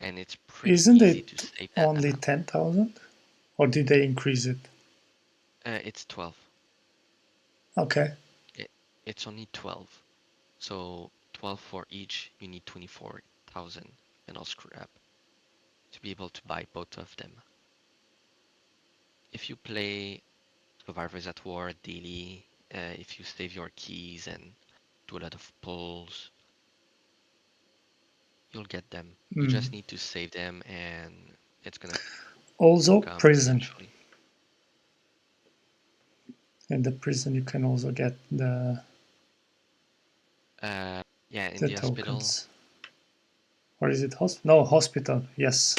B: And it's pretty
A: Isn't
B: easy
A: it
B: to save that
A: only
B: amount.
A: 10,000? Or did they increase it?
B: It's 12.
A: Okay.
B: It, it's only 12. So 12 for each, you need 24,000 metal scrap to be able to buy both of them. If you play Survivors at War daily, if you save your keys and do a lot of pulls, you'll get them. You just need to save them and it's gonna
A: Also,
B: come
A: prison.
B: eventually.
A: In the prison, you can also get
B: Yeah, in
A: the
B: the hospital,
A: tokens. Or is it no, hospital? Yes.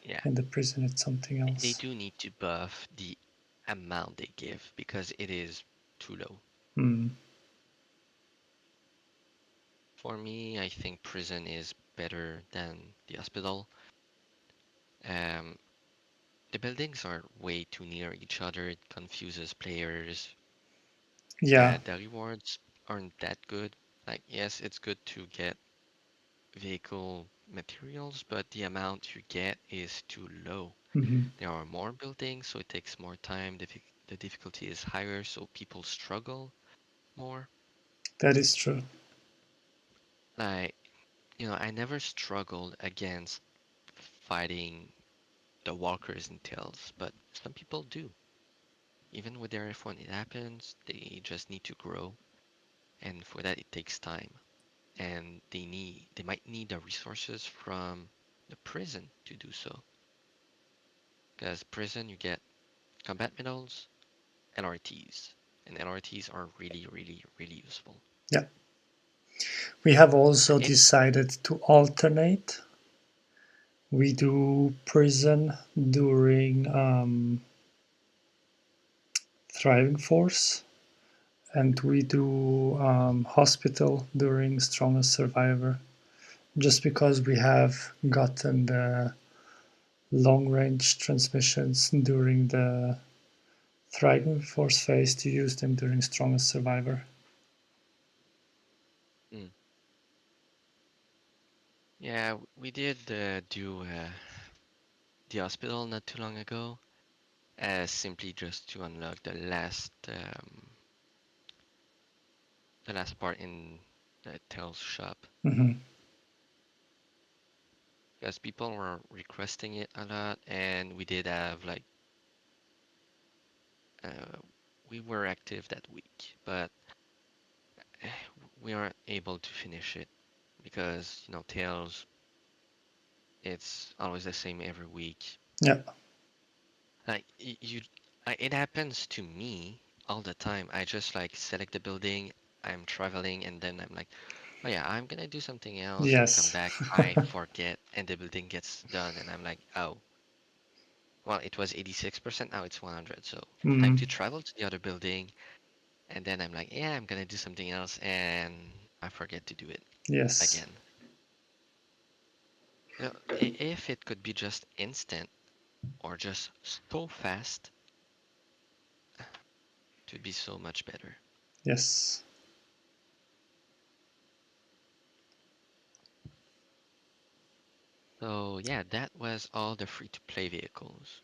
B: yeah,
A: In the prison, it's something
B: they
A: else.
B: do need to buff the amount they give because it is too low.
A: Hmm.
B: For me, I think prison is better than the hospital. Um, the buildings are way too near each other. It confuses players.
A: Yeah.
B: The rewards aren't that good. Like, yes, it's good to get vehicle materials, but the amount you get is too low.
A: Hmm.
B: There are more buildings, so it takes more time. The difficulty is higher, so people struggle more.
A: That is true.
B: Like, I never struggled against fighting the walkers in Tails, but some people do. Even with their F1, it happens. They just need to grow, and for that, it takes time. And they might need the resources from the prison to do so. Because prison, you get combat medals, LRTs, and LRTs are really, really, really useful.
A: Yeah. We have also
B: It
A: decided to alternate. We do prison during Thriving Force, and we do hospital during Strongest Survivor. Just because we have gotten the long range transmissions during the Thriving Force phase to use them during Strongest Survivor.
B: mm, yeah, we did do the hospital not too long ago, simply just to unlock the last part in the Tails shop.
A: Hmm.
B: Because people were requesting it a lot, and we did have like uh, we were active that week, but we aren't able to finish it because Tails, it's always the same every week.
A: Yeah.
B: Like it happens to me all the time. I just like select the building, I'm traveling, and then I'm like, oh yeah, I'm gonna do something else and come
A: Yes.
B: back. I forget, and the building gets done, and I'm like, oh, well, it was 86%, now it's 100. So time
A: Mm,
B: to travel to the other building, and then I'm like, yeah, I'm gonna do something else, and I forget to do it
A: yes.
B: again. If it could be just instant or just so fast, it would be so much better.
A: Yes.
B: So yeah, that was all the free-to-play vehicles.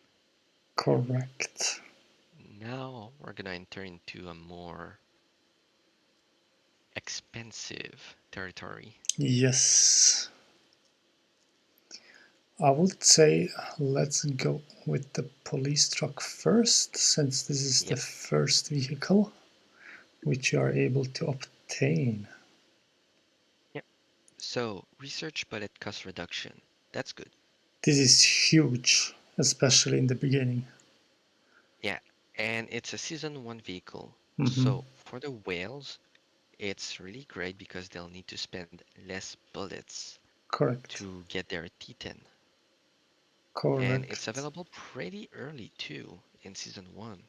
A: Correct.
B: Now we're gonna enter into a more expensive territory.
A: Yes. I would say let's go with the police truck first, since this is the
B: Yep,
A: first vehicle which you are able to obtain.
B: yep. So research budget cost reduction. That's good.
A: This is huge, especially in the beginning.
B: Yeah, and it's a season one vehicle.
A: Hmm.
B: So for the whales, it's really great because they'll need to spend less bullets
A: Correct.
B: to get their T10. And it's
A: Correct.
B: available pretty early too in season one.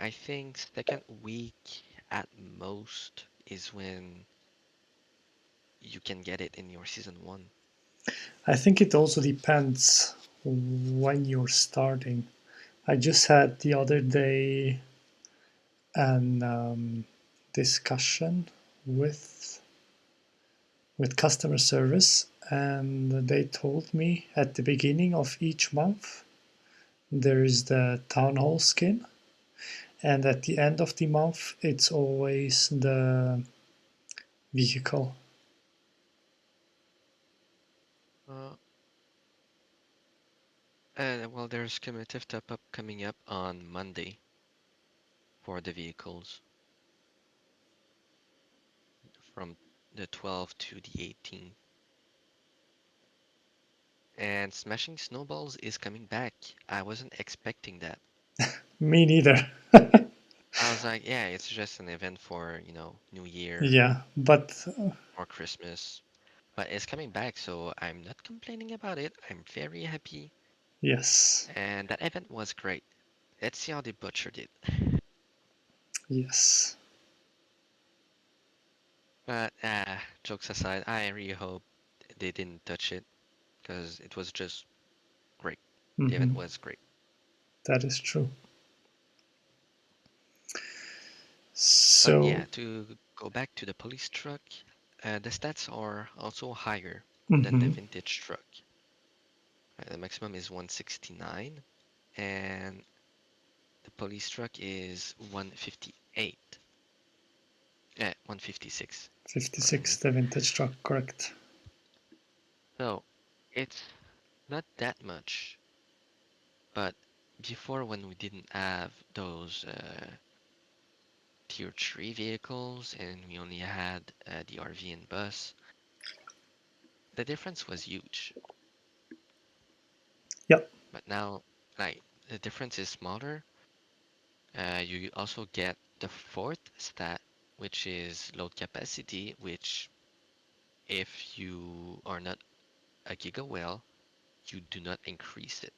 B: I think second week at most is when you can get it in your season one.
A: I think it also depends when you're starting. I just had the other day an discussion with customer service, and they told me at the beginning of each month there is the town hall skin, and at the end of the month it's always the vehicle.
B: Uh, well, there's cumulative top up coming up on Monday for the vehicles from the 12th to the 18th. And Smashing Snowballs is coming back. I wasn't expecting that.
A: Me neither.
B: I was like, yeah, it's just an event for, New Year
A: yeah, but
B: or Christmas. But it's coming back, so I'm not complaining about it. I'm very happy.
A: yes,
B: And that event was great. Let's see how they butchered it.
A: yes.
B: But jokes aside, I really hope they didn't touch it because it was just great. The event
A: Hmm.
B: was great.
A: That is true.
B: But
A: So,
B: yeah, to go back to the police truck, the stats are also higher than the
A: hmm,
B: vintage truck. The maximum is 169, and the police truck is 158. 156. Pardon
A: 56,
B: me.
A: the vintage truck, correct.
B: So it's not that much, but before when we didn't have those tier 3 vehicles and we only had the RV and bus, the difference was huge.
A: Yep,
B: But now, like, the difference is smaller. You also get the fourth stat, which is load capacity, which if you are not a giga whale, you do not increase it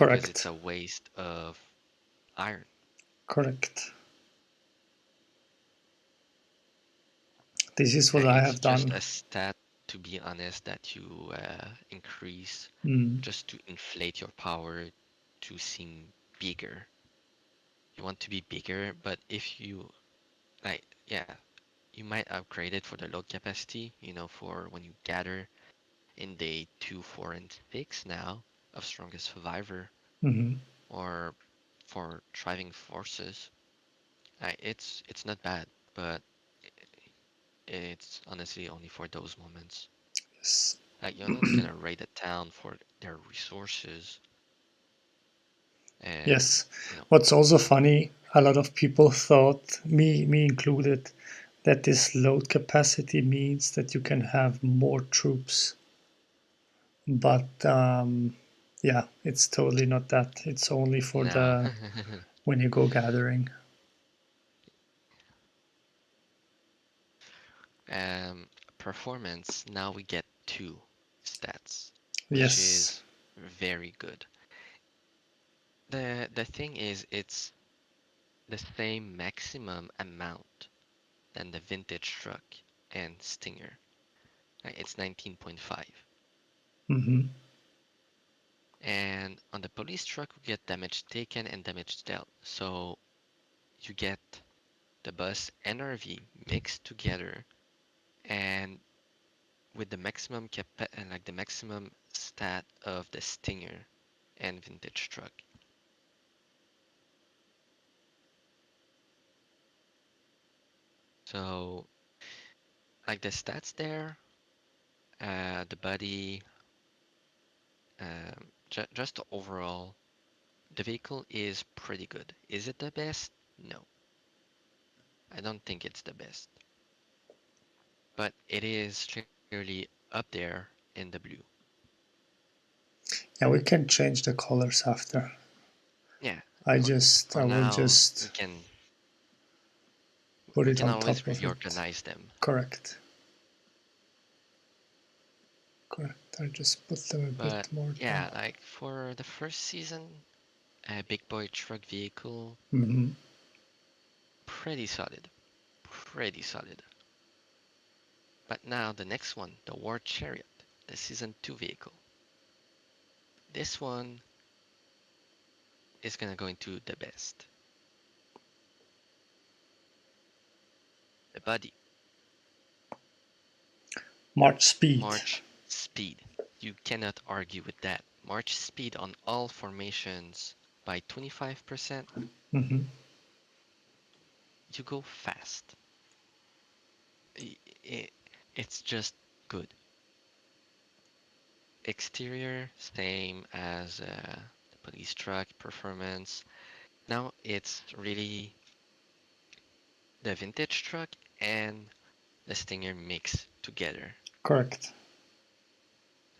B: because it's
A: correct,
B: a waste of iron.
A: correct. This is what I
B: It's
A: have
B: just
A: done.
B: a stat, to be honest, that you increase
A: Mm,
B: just to inflate your power to seem bigger. You want to be bigger, but if you like, yeah, you might upgrade it for the load capacity, for when you gather in day 2, 4, and 6 now of Strongest Survivor,
A: hmm.
B: or for driving forces. It's not bad, but it's honestly only for those moments.
A: Yes.
B: Like you're not gonna raid a town for their resources, and
A: Yes.
B: you know,
A: What's also funny, a lot of people thought, me included, that this load capacity means that you can have more troops. But yeah, it's totally not that. It's only for
B: no.
A: the when you go gathering.
B: um, Performance. Now we get two stats, which
A: Yes,
B: is very good. The thing is, it's the same maximum amount than the vintage truck and Stinger. Right? It's 19.5.
A: hmm,
B: And on the police truck, we get damage taken and damage dealt. So you get the bus and RV mixed together, and with the maximum like the maximum stat of the Stinger and vintage truck. So like the stats there, the body, just the overall, the vehicle is pretty good. Is it the best? No, I don't think it's the best, but it is clearly up there in the blue.
A: yeah, we can change the colors after.
B: Yeah,
A: I
B: for
A: will
B: now
A: just put
B: we
A: it
B: can
A: on
B: always
A: top of it.
B: reorganize them.
A: Correct, correct. I just put them a
B: But
A: bit more down.
B: yeah, like for the first season, Big Boy Truck Vehicle,
A: Hmm.
B: pretty solid, pretty solid. But now the next one, the War Chariot, the season 2 vehicle. This one is gonna go into the best. The body,
A: March speed.
B: March speed. You cannot argue with that. March speed on all formations by 25%.
A: Hmm.
B: You go fast. I- i- It's just good. Exterior, same as the police truck performance. Now it's really the vintage truck and the Stinger mix together.
A: Correct.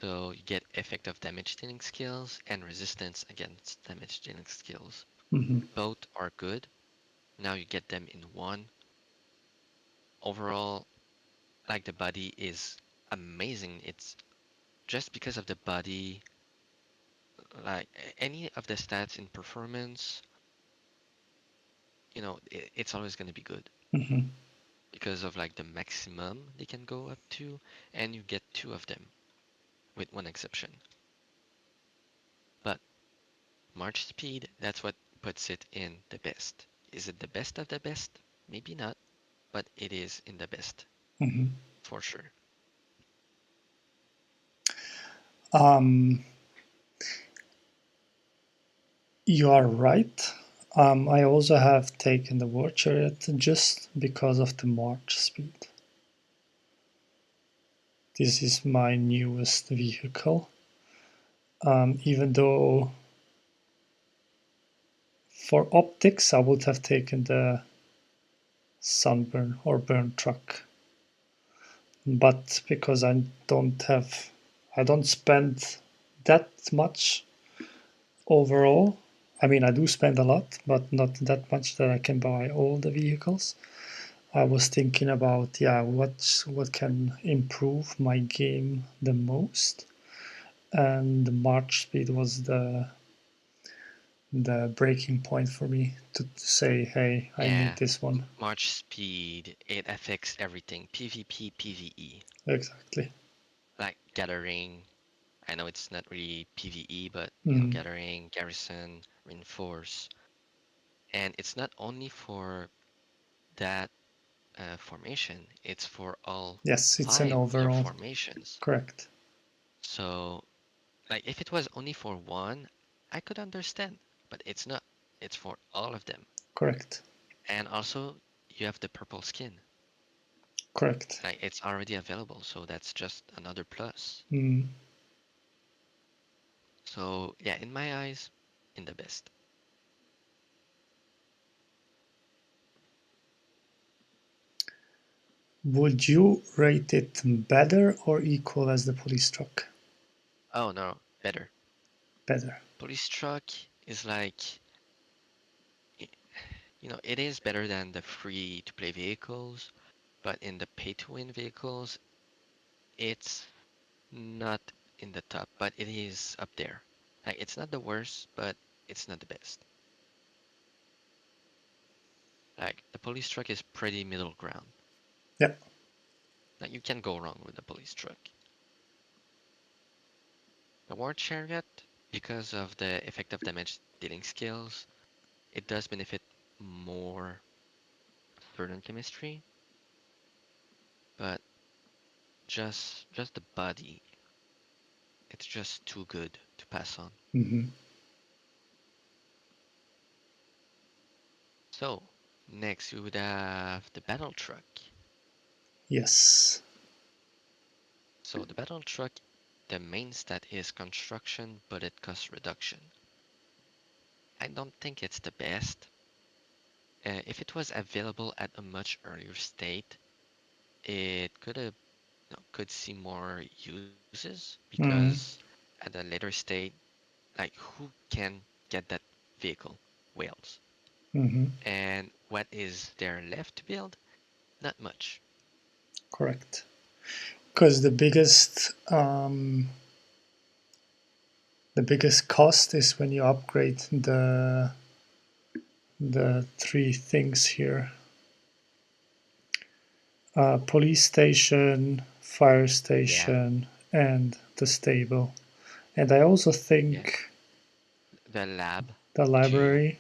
B: So you get effective damage dealing skills and resistance against damage dealing skills.
A: Hmm.
B: Both are good. Now you get them in one. Overall, like the body is amazing. It's just because of the body, like any of the stats in performance, it's always going to be good
A: Hmm.
B: because of like the maximum they can go up to, and you get two of them with one exception. But March speed, that's what puts it in the best. Is it the best of the best? Maybe not, but it is in the best
A: Hmm.
B: for sure.
A: Um, you are right. I also have taken the war chariot just because of the march speed. This is my newest vehicle. Even though for optics I would have taken the sunburn or burn truck, but because I don't spend that much overall. I mean, I do spend a lot, but not that much that I can buy all the vehicles. I was thinking about, yeah, what can improve my game the most, and the March speed was the breaking point for me to say, hey, I need
B: Yeah,
A: this one.
B: March speed, it affects everything. PvP, PvE.
A: Exactly.
B: Like gathering. I know it's not really PvE, but
A: Mm.
B: gathering, garrison, reinforce. And it's not only for that formation, it's for all
A: Yes, it's an
B: five of their
A: overall.
B: formations.
A: Correct.
B: So, like, if it was only for one, I could understand, but it's not. It's for all of them.
A: Correct.
B: And also, you have the purple skin.
A: Correct.
B: Like, it's already available, so that's just another plus.
A: Mm.
B: So, yeah, in my eyes, in the best.
A: Would you rate it better or equal as the police truck?
B: Oh no, better.
A: Better.
B: Police truck is like, it is better than the free to play vehicles, but in the pay to win vehicles, it's not in the top, but it is up there. Like it's not the worst, but it's not the best. Like the police truck is pretty middle ground.
A: Yeah.
B: Like you can go wrong with the police truck. The war chariot, because of the effective damage dealing skills, it does benefit more certain chemistry, but just the body, it's just too good to pass on.
A: Hmm.
B: So next we would have the battle truck.
A: Yes.
B: So the battle truck, the main stat is construction bullet cost reduction. I don't think it's the best. If it was available at a much earlier state, it could see more uses because
A: Mm.
B: at a later state, like who can get that vehicle? Whales.
A: Hmm.
B: And what is there left to build? Not much.
A: Correct. Because the biggest cost is when you upgrade the three things here: police station, fire
B: Yeah,
A: station, and the stable. And I also
B: yeah.
A: think
B: The lab
A: the
B: to
A: library,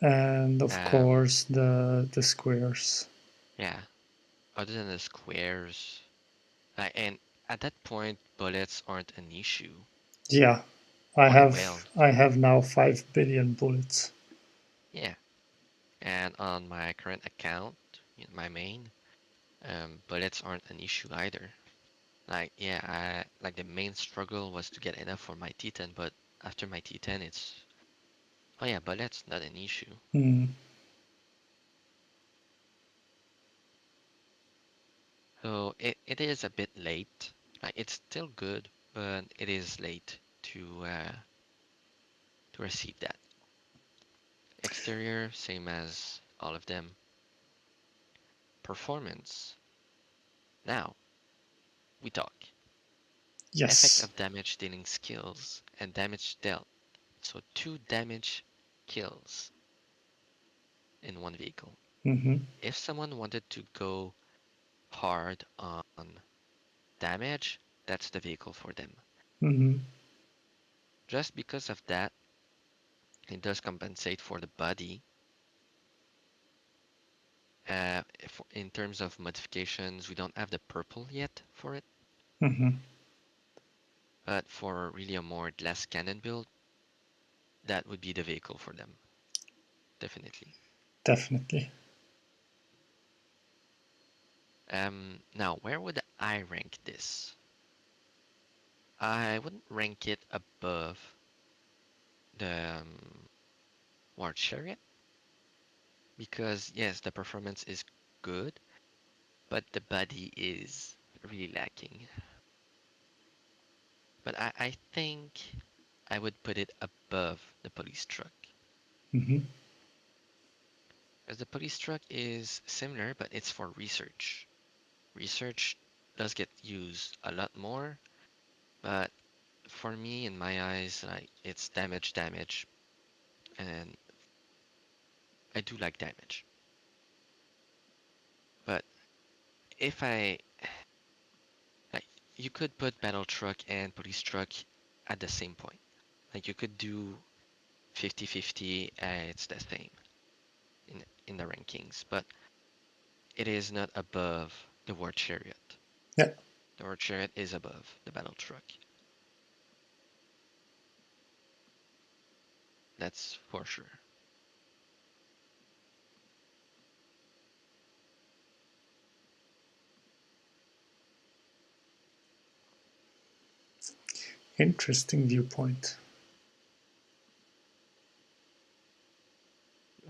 A: and of
B: um
A: course the squares.
B: yeah, other than the squares, and at that point, bullets aren't an issue
A: Yeah,
B: for the whales.
A: I have now 5 billion bullets.
B: Yeah, and on my current account, my main, bullets aren't an issue either. Like, yeah, like the main struggle was to get enough for my T10, but after my T10, oh yeah, bullets not an issue.
A: Hmm.
B: So it is a bit late. Like, it's still good, but it is late to receive that. Exterior, same as all of them. Performance. Now, we talk. Effect
A: Yes.
B: of damage dealing skills and damage dealt. So 2 damage kills in one vehicle.
A: Mm-hmm.
B: If someone wanted to go hard on damage, that's the vehicle for them.
A: Mm-hmm.
B: Just because of that, it does compensate for the body. In terms of modifications, we don't have the purple yet for it,
A: Mm-hmm.
B: but for really a more less cannon build, that would be the vehicle for them, definitely.
A: Definitely.
B: Now, where would I rank this? I wouldn't rank it above the War Chariot because yes, the performance is good, but the body is really lacking. But I think I would put it above the police truck.
A: Mm-hmm.
B: Because the police truck is similar, but it's for research. Research does get used a lot more, but for me, in my eyes, like it's damage, and I do like damage. But if I like, you could put battle truck and police truck at the same point. Like you could do 50-50, it's the same in the rankings, but it is not above the war chariot.
A: Yeah.
B: The war chariot is above the battle truck. That's for sure.
A: Interesting viewpoint.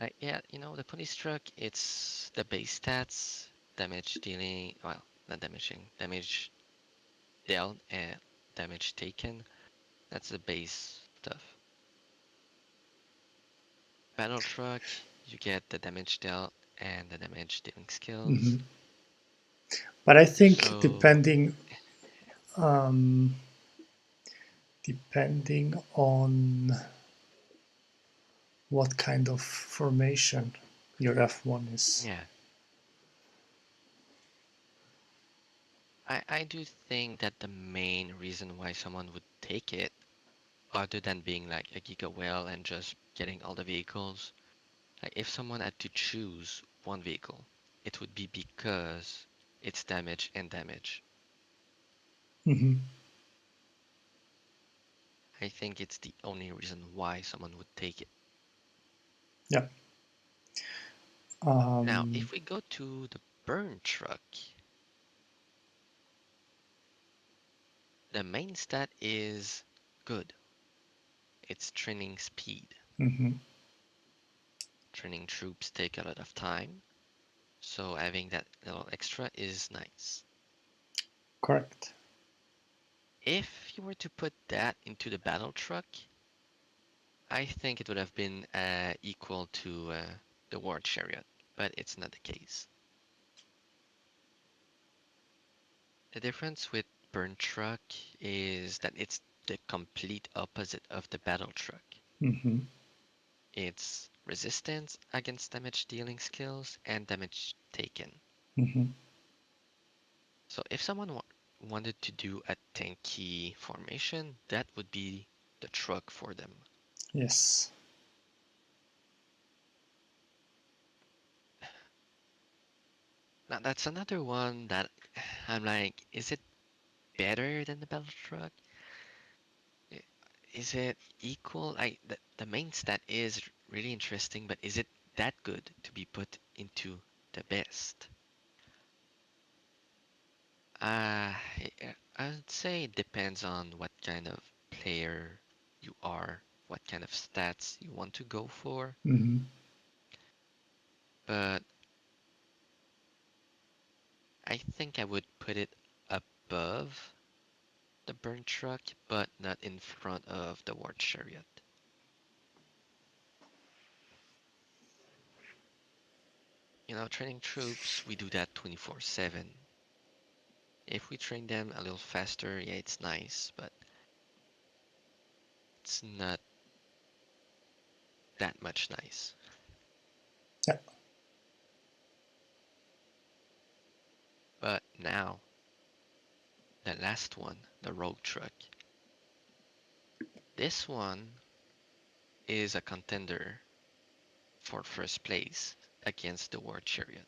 B: Like yeah, the police truck, it's the base stats, damage dealing, well, not damaging, damage dealt and damage taken. That's the base stuff. Battle truck, you get the damage dealt and the damage dealing
A: Mm-hmm.
B: skills.
A: But I think
B: So
A: um, depending on what kind of formation your F1 is.
B: yeah, I do think that the main reason why someone would take it, other than being like a giga whale and just getting all the vehicles, like if someone had to choose one vehicle, it would be because it's damage and damage.
A: Mm-hmm.
B: I think it's the only reason why someone would take it.
A: Yeah.
B: Now,
A: Um,
B: if we go to the burn truck, the main stat is good. It's training speed.
A: mm-hmm.
B: Training troops take a lot of time, so having that little extra is nice.
A: Correct.
B: If you were to put that into the battle truck, I think it would have been equal to the war chariot, but it's not the case. The difference with burn truck is that it's the complete opposite of the battle truck.
A: Mm-hmm.
B: It's resistance against damage dealing skills and damage taken.
A: Mm-hmm.
B: So if someone wanted to do a tanky formation, that would be the truck for them.
A: Yes.
B: Now that's another one that I'm like, is it better than the battle truck? I- Is it equal? The main stat is really interesting, but is it that good to be put into the best? I would say it depends on what kind of player you are, what kind of stats you want to go for.
A: Mm-hmm.
B: But I think I would put it above the burn truck, but not in front of the war chariot. training troops, we do that 24/7. If we train them a little faster, yeah, it's nice, but it's not that much nice.
A: Yeah.
B: But now, the last one, the rogue truck. This one is a contender for first place against the War Chariot.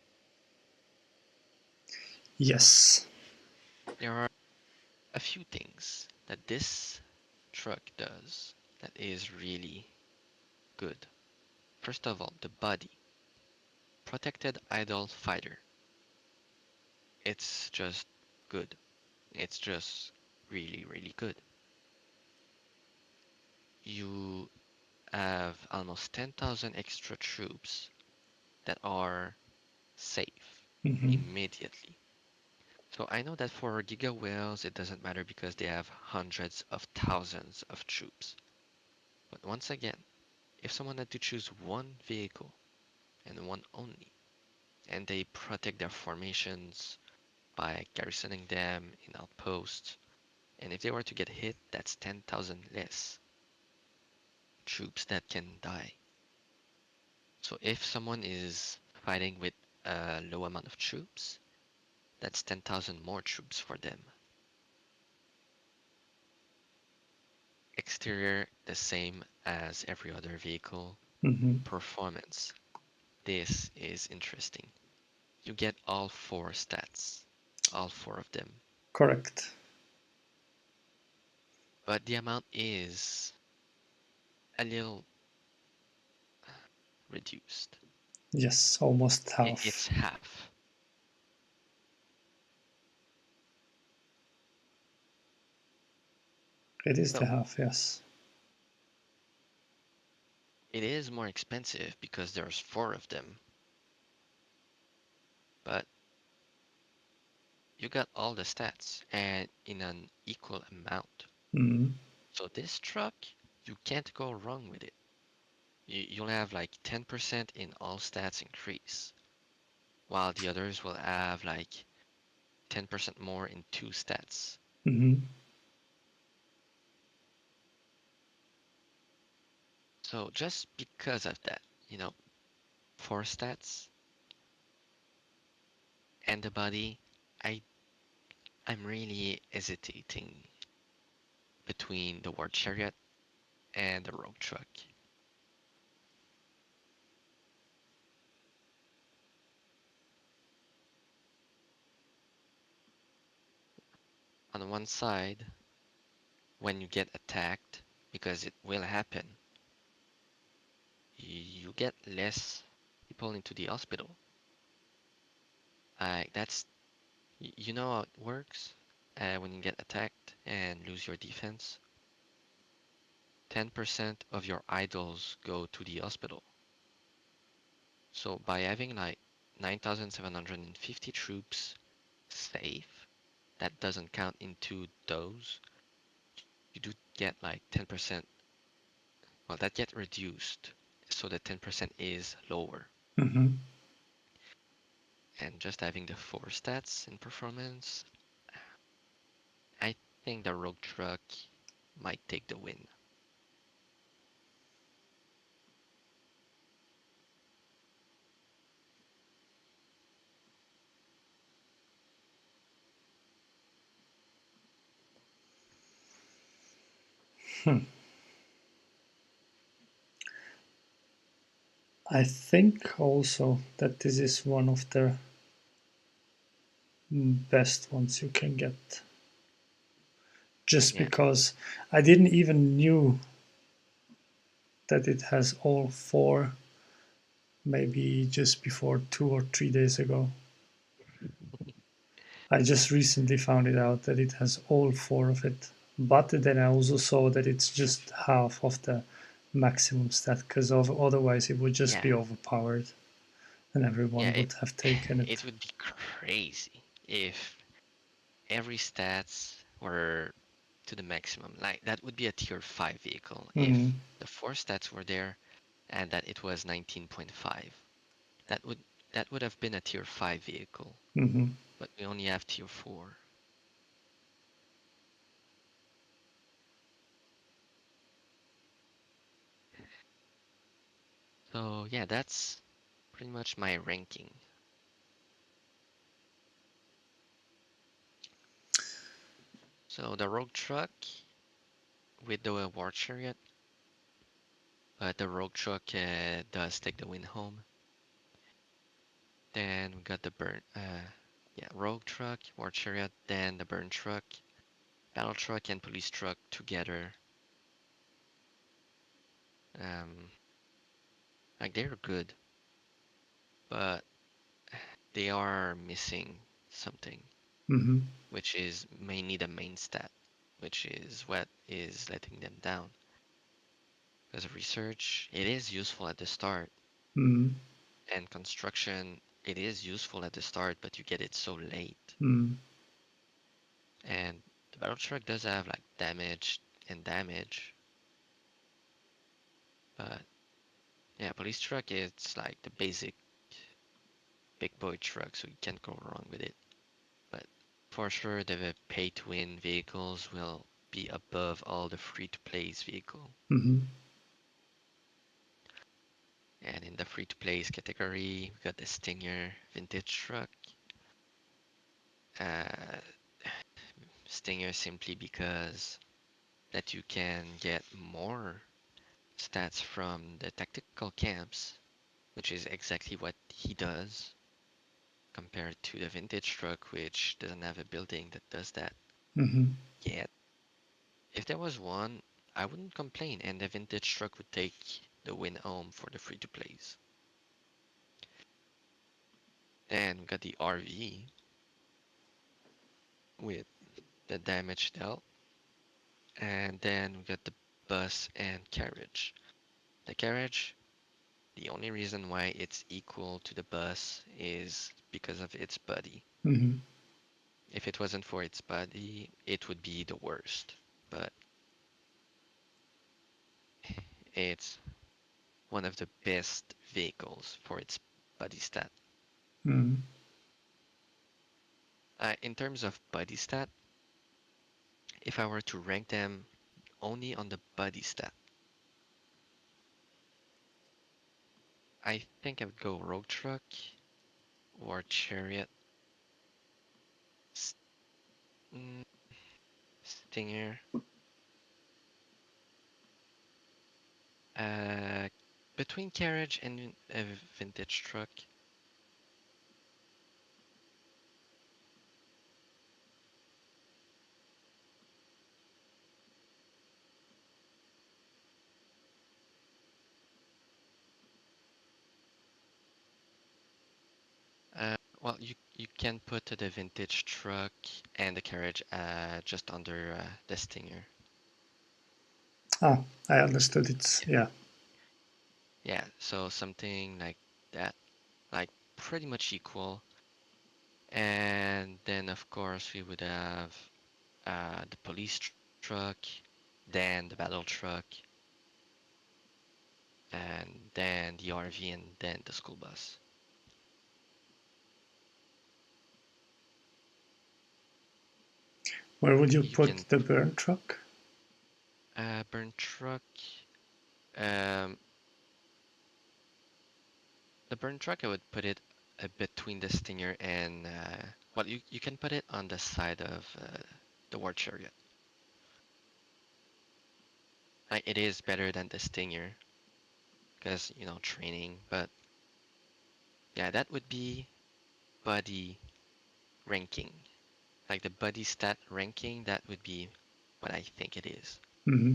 A: Yes.
B: There are a few things that this truck does that is really good. First of all, the body. Protected idle fighter. It's just good. It's just really, really good. You have almost 10,000 extra troops that are safe
A: Mm-hmm.
B: immediately. So I know that for Giga Whales, it doesn't matter because they have hundreds of thousands of troops. But once again, if someone had to choose one vehicle and one only, and they protect their formations by garrisoning them in outposts, and if they were to get hit, that's 10,000 less troops that can die. So if someone is fighting with a low amount of troops, that's 10,000 more troops for them. Exterior, the same as every other vehicle.
A: Mm-hmm.
B: Performance. This is interesting. You get all four stats, all four of them,
A: Correct.
B: but the amount is a little reduced.
A: Yes, almost
B: It's
A: half.
B: half.
A: It is the
B: So
A: half, yes.
B: it is more expensive because there's four of them, but you got all the stats and in an equal amount.
A: Mm-hmm.
B: So this truck, you can't go wrong with it. You'll have like 10% in all stats increase, while the others will have like 10% more in two stats.
A: Mm-hmm.
B: So just because of that, four stats and the body, I I'm really hesitating between the War Chariot and the Rogue Truck. On one side, when you get attacked, because it will happen, you get less people into the hospital. That's you know how it works. When you get attacked and lose your defense, 10% of your idols go to the hospital. So by having like 9,750 troops safe, that doesn't count into those. You do get like 10%. Well, that get reduced, so the 10% is lower.
A: Mm-hmm.
B: And just having the four stats in performance, I think the Rogue Truck might take the win.
A: I think also that this is one of the best ones you can get. Just
B: Yeah,
A: because I didn't even knew that it has all four, maybe just before 2 or 3 days ago. I just recently found it out that it has all four of it. But then I also saw that it's just half of the maximum stat, because otherwise it would just
B: yeah,
A: be overpowered and
B: yeah.
A: everyone
B: It
A: would have taken it.
B: it would be crazy if every stats were to the maximum. Like that would be a tier 5 vehicle
A: Mm-hmm.
B: if the four stats were there and that it was 19.5. That would that would have been a tier 5 vehicle,
A: Mm-hmm.
B: but we only have tier 4. So yeah, that's pretty much my ranking. So the rogue truck with the war chariot, but the rogue truck does take the win home. Then we got the yeah, rogue truck, war chariot, then the burn truck, battle truck, and police truck together. Um, like they're good, but they are missing something,
A: Mm-hmm.
B: which is mainly the main stat, which is what is letting them down. Because research, it is useful at the start,
A: Mm-hmm.
B: and construction, it is useful at the start, but you get it so late.
A: Mm-hmm.
B: And the battle truck does have like damage and damage, but yeah, police truck it's like the basic big boy truck, so you can't go wrong with it. But for sure, the pay to win vehicles will be above all the free to plays vehicle.
A: Mm-hmm.
B: And in the free to plays category, we got the Stinger vintage truck. Uh, Stinger simply because that you can get more stats from the tactical camps, which is exactly what he does, compared to the vintage truck, which doesn't have a building that does that
A: Mm-hmm.
B: yet. If there was one, I wouldn't complain, and the vintage truck would take the win home for the free to plays. Then we got the RV with the damage dealt, and then we got the bus and carriage. The carriage, the only reason why it's equal to the bus is because of its body.
A: Mm-hmm.
B: If it wasn't for its body, it would be the worst. But it's one of the best vehicles for its body stat.
A: Mm-hmm.
B: In terms of body stat, if I were to rank them only on the body stat, I think I would go Rogue Truck or Chariot, S- mm, Stinger, uh, between Carriage and a vintage truck. Well, you can put the vintage truck and the carriage just under the Stinger.
A: Ah, I understood it.
B: Yeah.
A: Yeah.
B: Yeah, so something like that, like pretty much equal. And then of course we would have the police truck, then the battle truck, and then the RV, and then the school bus.
A: Where would you
B: You
A: put
B: can
A: the burn truck?
B: burn truck. Um, the burn truck, I would put it between the Stinger and well, you can put it on the side of the war chariot. Like it is better than the Stinger because training, but yeah, that would be buddy ranking. Like the buddy stat ranking, that would be what I think it is.
A: Mm-hmm.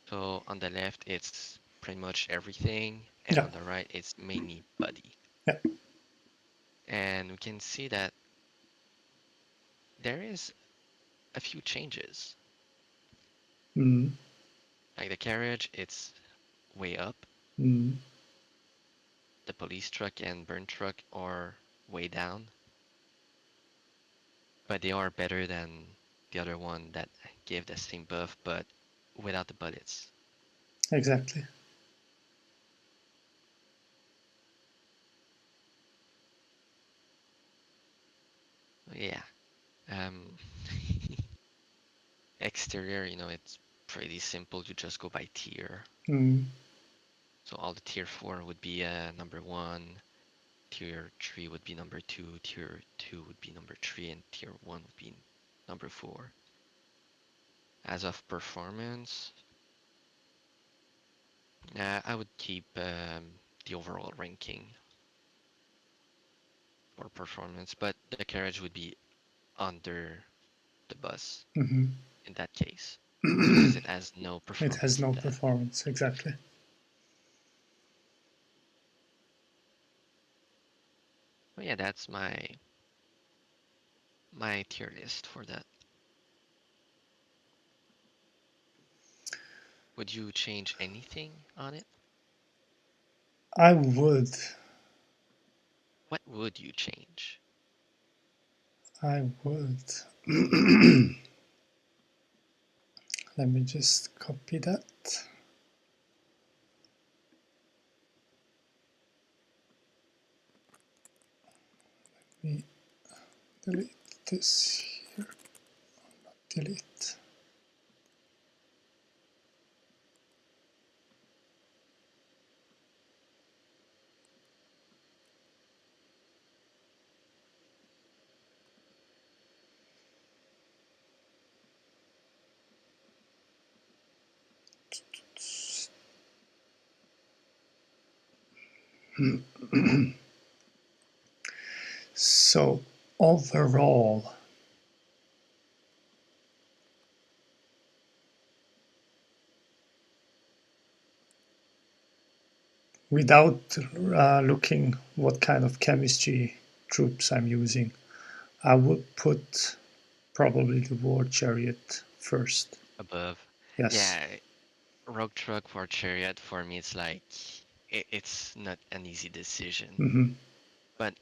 B: So on the left, it's pretty much everything, and
A: Yeah.
B: on the right, it's mainly buddy.
A: Yeah.
B: And we can see that there is a few changes.
A: Mm-hmm.
B: Like the carriage, it's way up.
A: Mm-hmm.
B: The police truck and burn truck are way down, but they are better than the other one that gave the same buff, but without the bullets.
A: Exactly.
B: Yeah. Um, exterior, it's pretty simple. You just go by tier.
A: Mm.
B: So all the tier 4 would be number 1, tier 3 would be number 2, tier 2 would be number 3, and tier 1 would be number 4. As of performance, I would keep the overall ranking for performance, but the carriage would be under the bus
A: Mm-hmm.
B: in that case because it has no
A: It has
B: performance
A: no
B: in that.
A: performance, exactly.
B: Oh yeah, that's my tier list for that. Would you change anything on it?
A: I would.
B: What would you change?
A: I would. Let me just copy that. Let me delete this here. Delete. So overall, without looking what kind of chemistry troops I'm using, I would put probably the war chariot first.
B: Above?
A: Yes.
B: Yeah, Rogue Truck for Chariot for me, it's like it's not an easy decision.
A: Mm-hmm.
B: But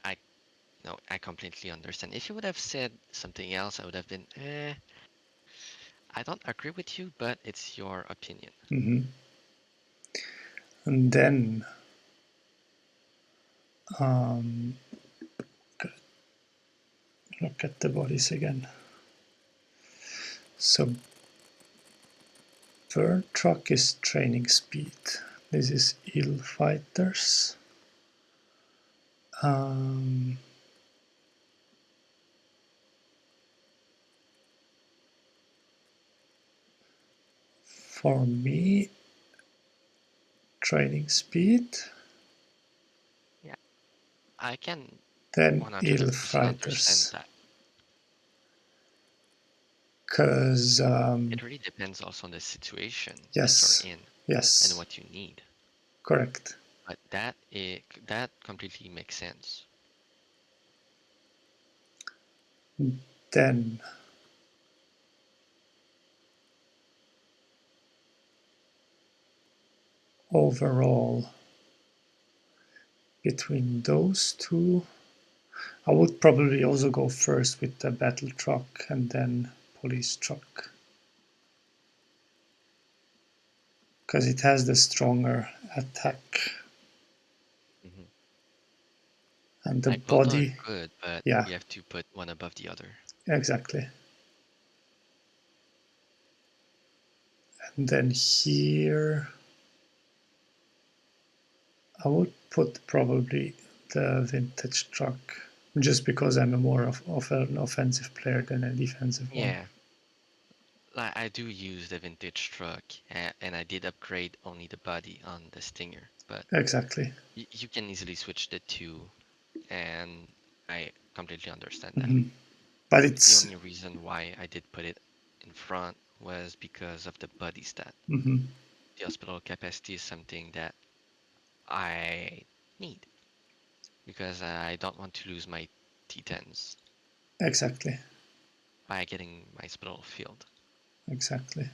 B: I completely understand. If you would have said something else, I would have been, I don't agree with you, but it's your opinion.
A: Mm-hmm. And then um, look at the bodies again. So bird truck is training speed. This is ill fighters. Um, for me, training speed,
B: Yeah, I can
A: then ill
B: 100% understand
A: fighters.
B: that.
A: Because,
B: It really depends also on the situation that you're
A: yes,
B: in and
A: yes,
B: what you need.
A: correct.
B: But that completely makes sense.
A: Then overall, between those two, I would probably also go first with the battle truck and then police truck. Because it has the stronger attack
B: Hmm.
A: and the
B: Like both are
A: body.
B: good, but
A: Yeah,
B: you have to put one above the other.
A: exactly. And then here, I would put probably the vintage truck, just because I'm a more of an offensive player than a defensive one.
B: Yeah, like I do use the vintage truck, and I did upgrade only the body on the Stinger, but
A: Exactly.
B: you can easily switch the two, and I completely understand that.
A: Hmm. But
B: The
A: it's
B: only reason why I did put it in front was because of the body stat.
A: mhm,
B: The hospital capacity is something that I need because I don't want to lose my T10s
A: exactly,
B: by getting my hospital field.
A: exactly.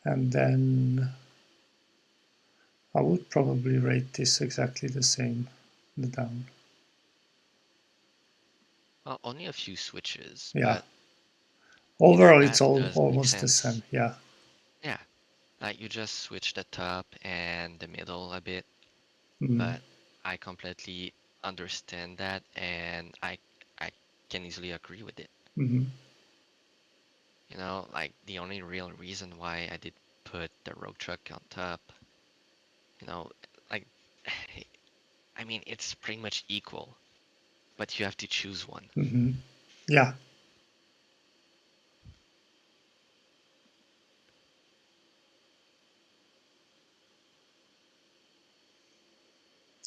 A: And then I would probably rate this exactly the same, the down.
B: Well, only a few switches,
A: Yeah.
B: but
A: Overall, it's
B: that
A: all
B: does make
A: almost the
B: sense.
A: same. Yeah.
B: Yeah, Like you just switch the top and the middle a bit,
A: Mm,
B: but I completely understand that, and I can easily agree with it.
A: mm-hmm,
B: You know, like the only real reason why I did put the road truck on top, you know, like I mean it's pretty much equal, but you have to choose one.
A: mm-hmm. Yeah.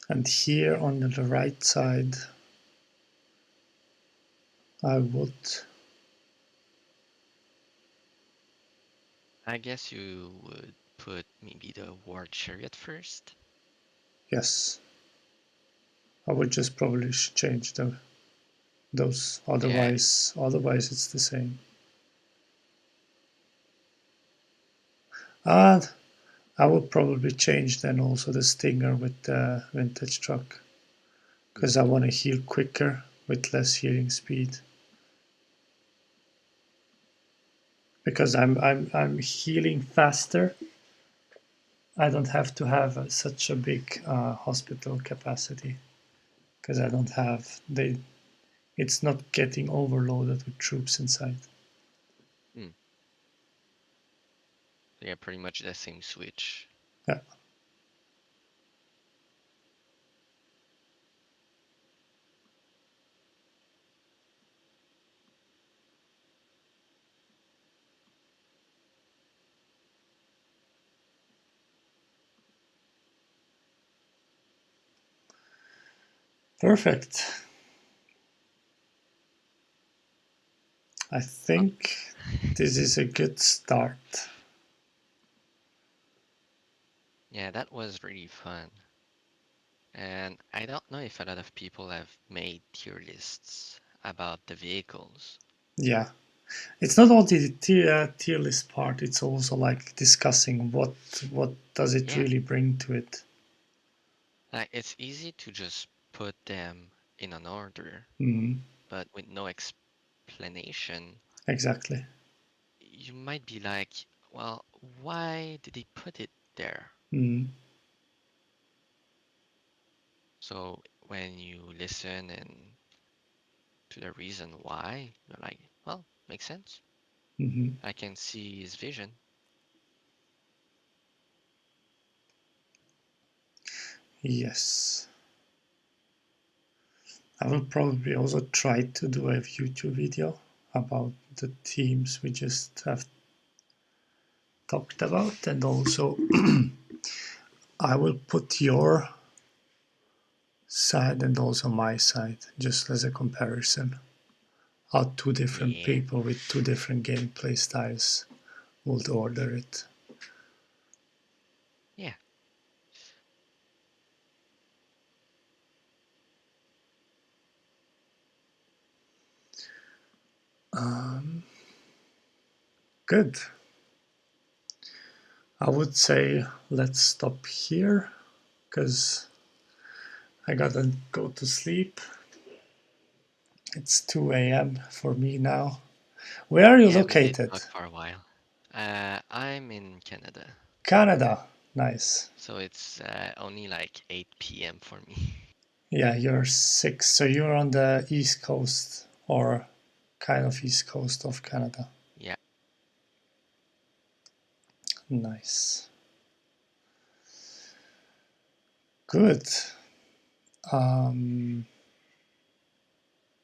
A: And here on the right side, I would,
B: I guess you would put maybe the word chariot first.
A: yes, I would just probably change those.
B: Yeah,
A: Otherwise it's the same. And I would probably change then also the stinger with the vintage truck because
B: mm,
A: I want to heal quicker with less healing speed. Because I'm healing faster. I don't have to have such a big hospital capacity because I don't have they. It's not getting overloaded with troops inside.
B: mm. Yeah, pretty much the same switch.
A: Yeah, perfect. I
B: Oh,
A: think this is a good start.
B: yeah, that was really fun. And I don't know if a lot of people have made tier lists about the vehicles.
A: Yeah, it's not only the tier list part. It's also like discussing what does it
B: Yeah,
A: really bring to it.
B: like it's easy to just put them in an order,
A: Mm,
B: but with no explanation,
A: exactly.
B: you might be like, well, why did he put it there?
A: Mm,
B: So when you listen and to the reason why, you're like, well, makes sense.
A: hmm.
B: I can see his vision.
A: Yes. I will probably also try to do a YouTube video about the themes we just have talked about, and also I will put your side and also my side just as a comparison. How two different
B: Yeah,
A: people with two different gameplay styles would order it.
B: yeah.
A: Good. I would say let's stop here because I gotta go to sleep. It's 2 a.m. for me now. Where are you
B: Yeah, we did
A: located?
B: talk for a while. I'm in Canada,
A: Canada. Nice.
B: so it's only like 8 p.m. for me.
A: Yeah, you're 6. So you're on the east coast or kind of east coast of Canada.
B: Yeah,
A: Nice. Good.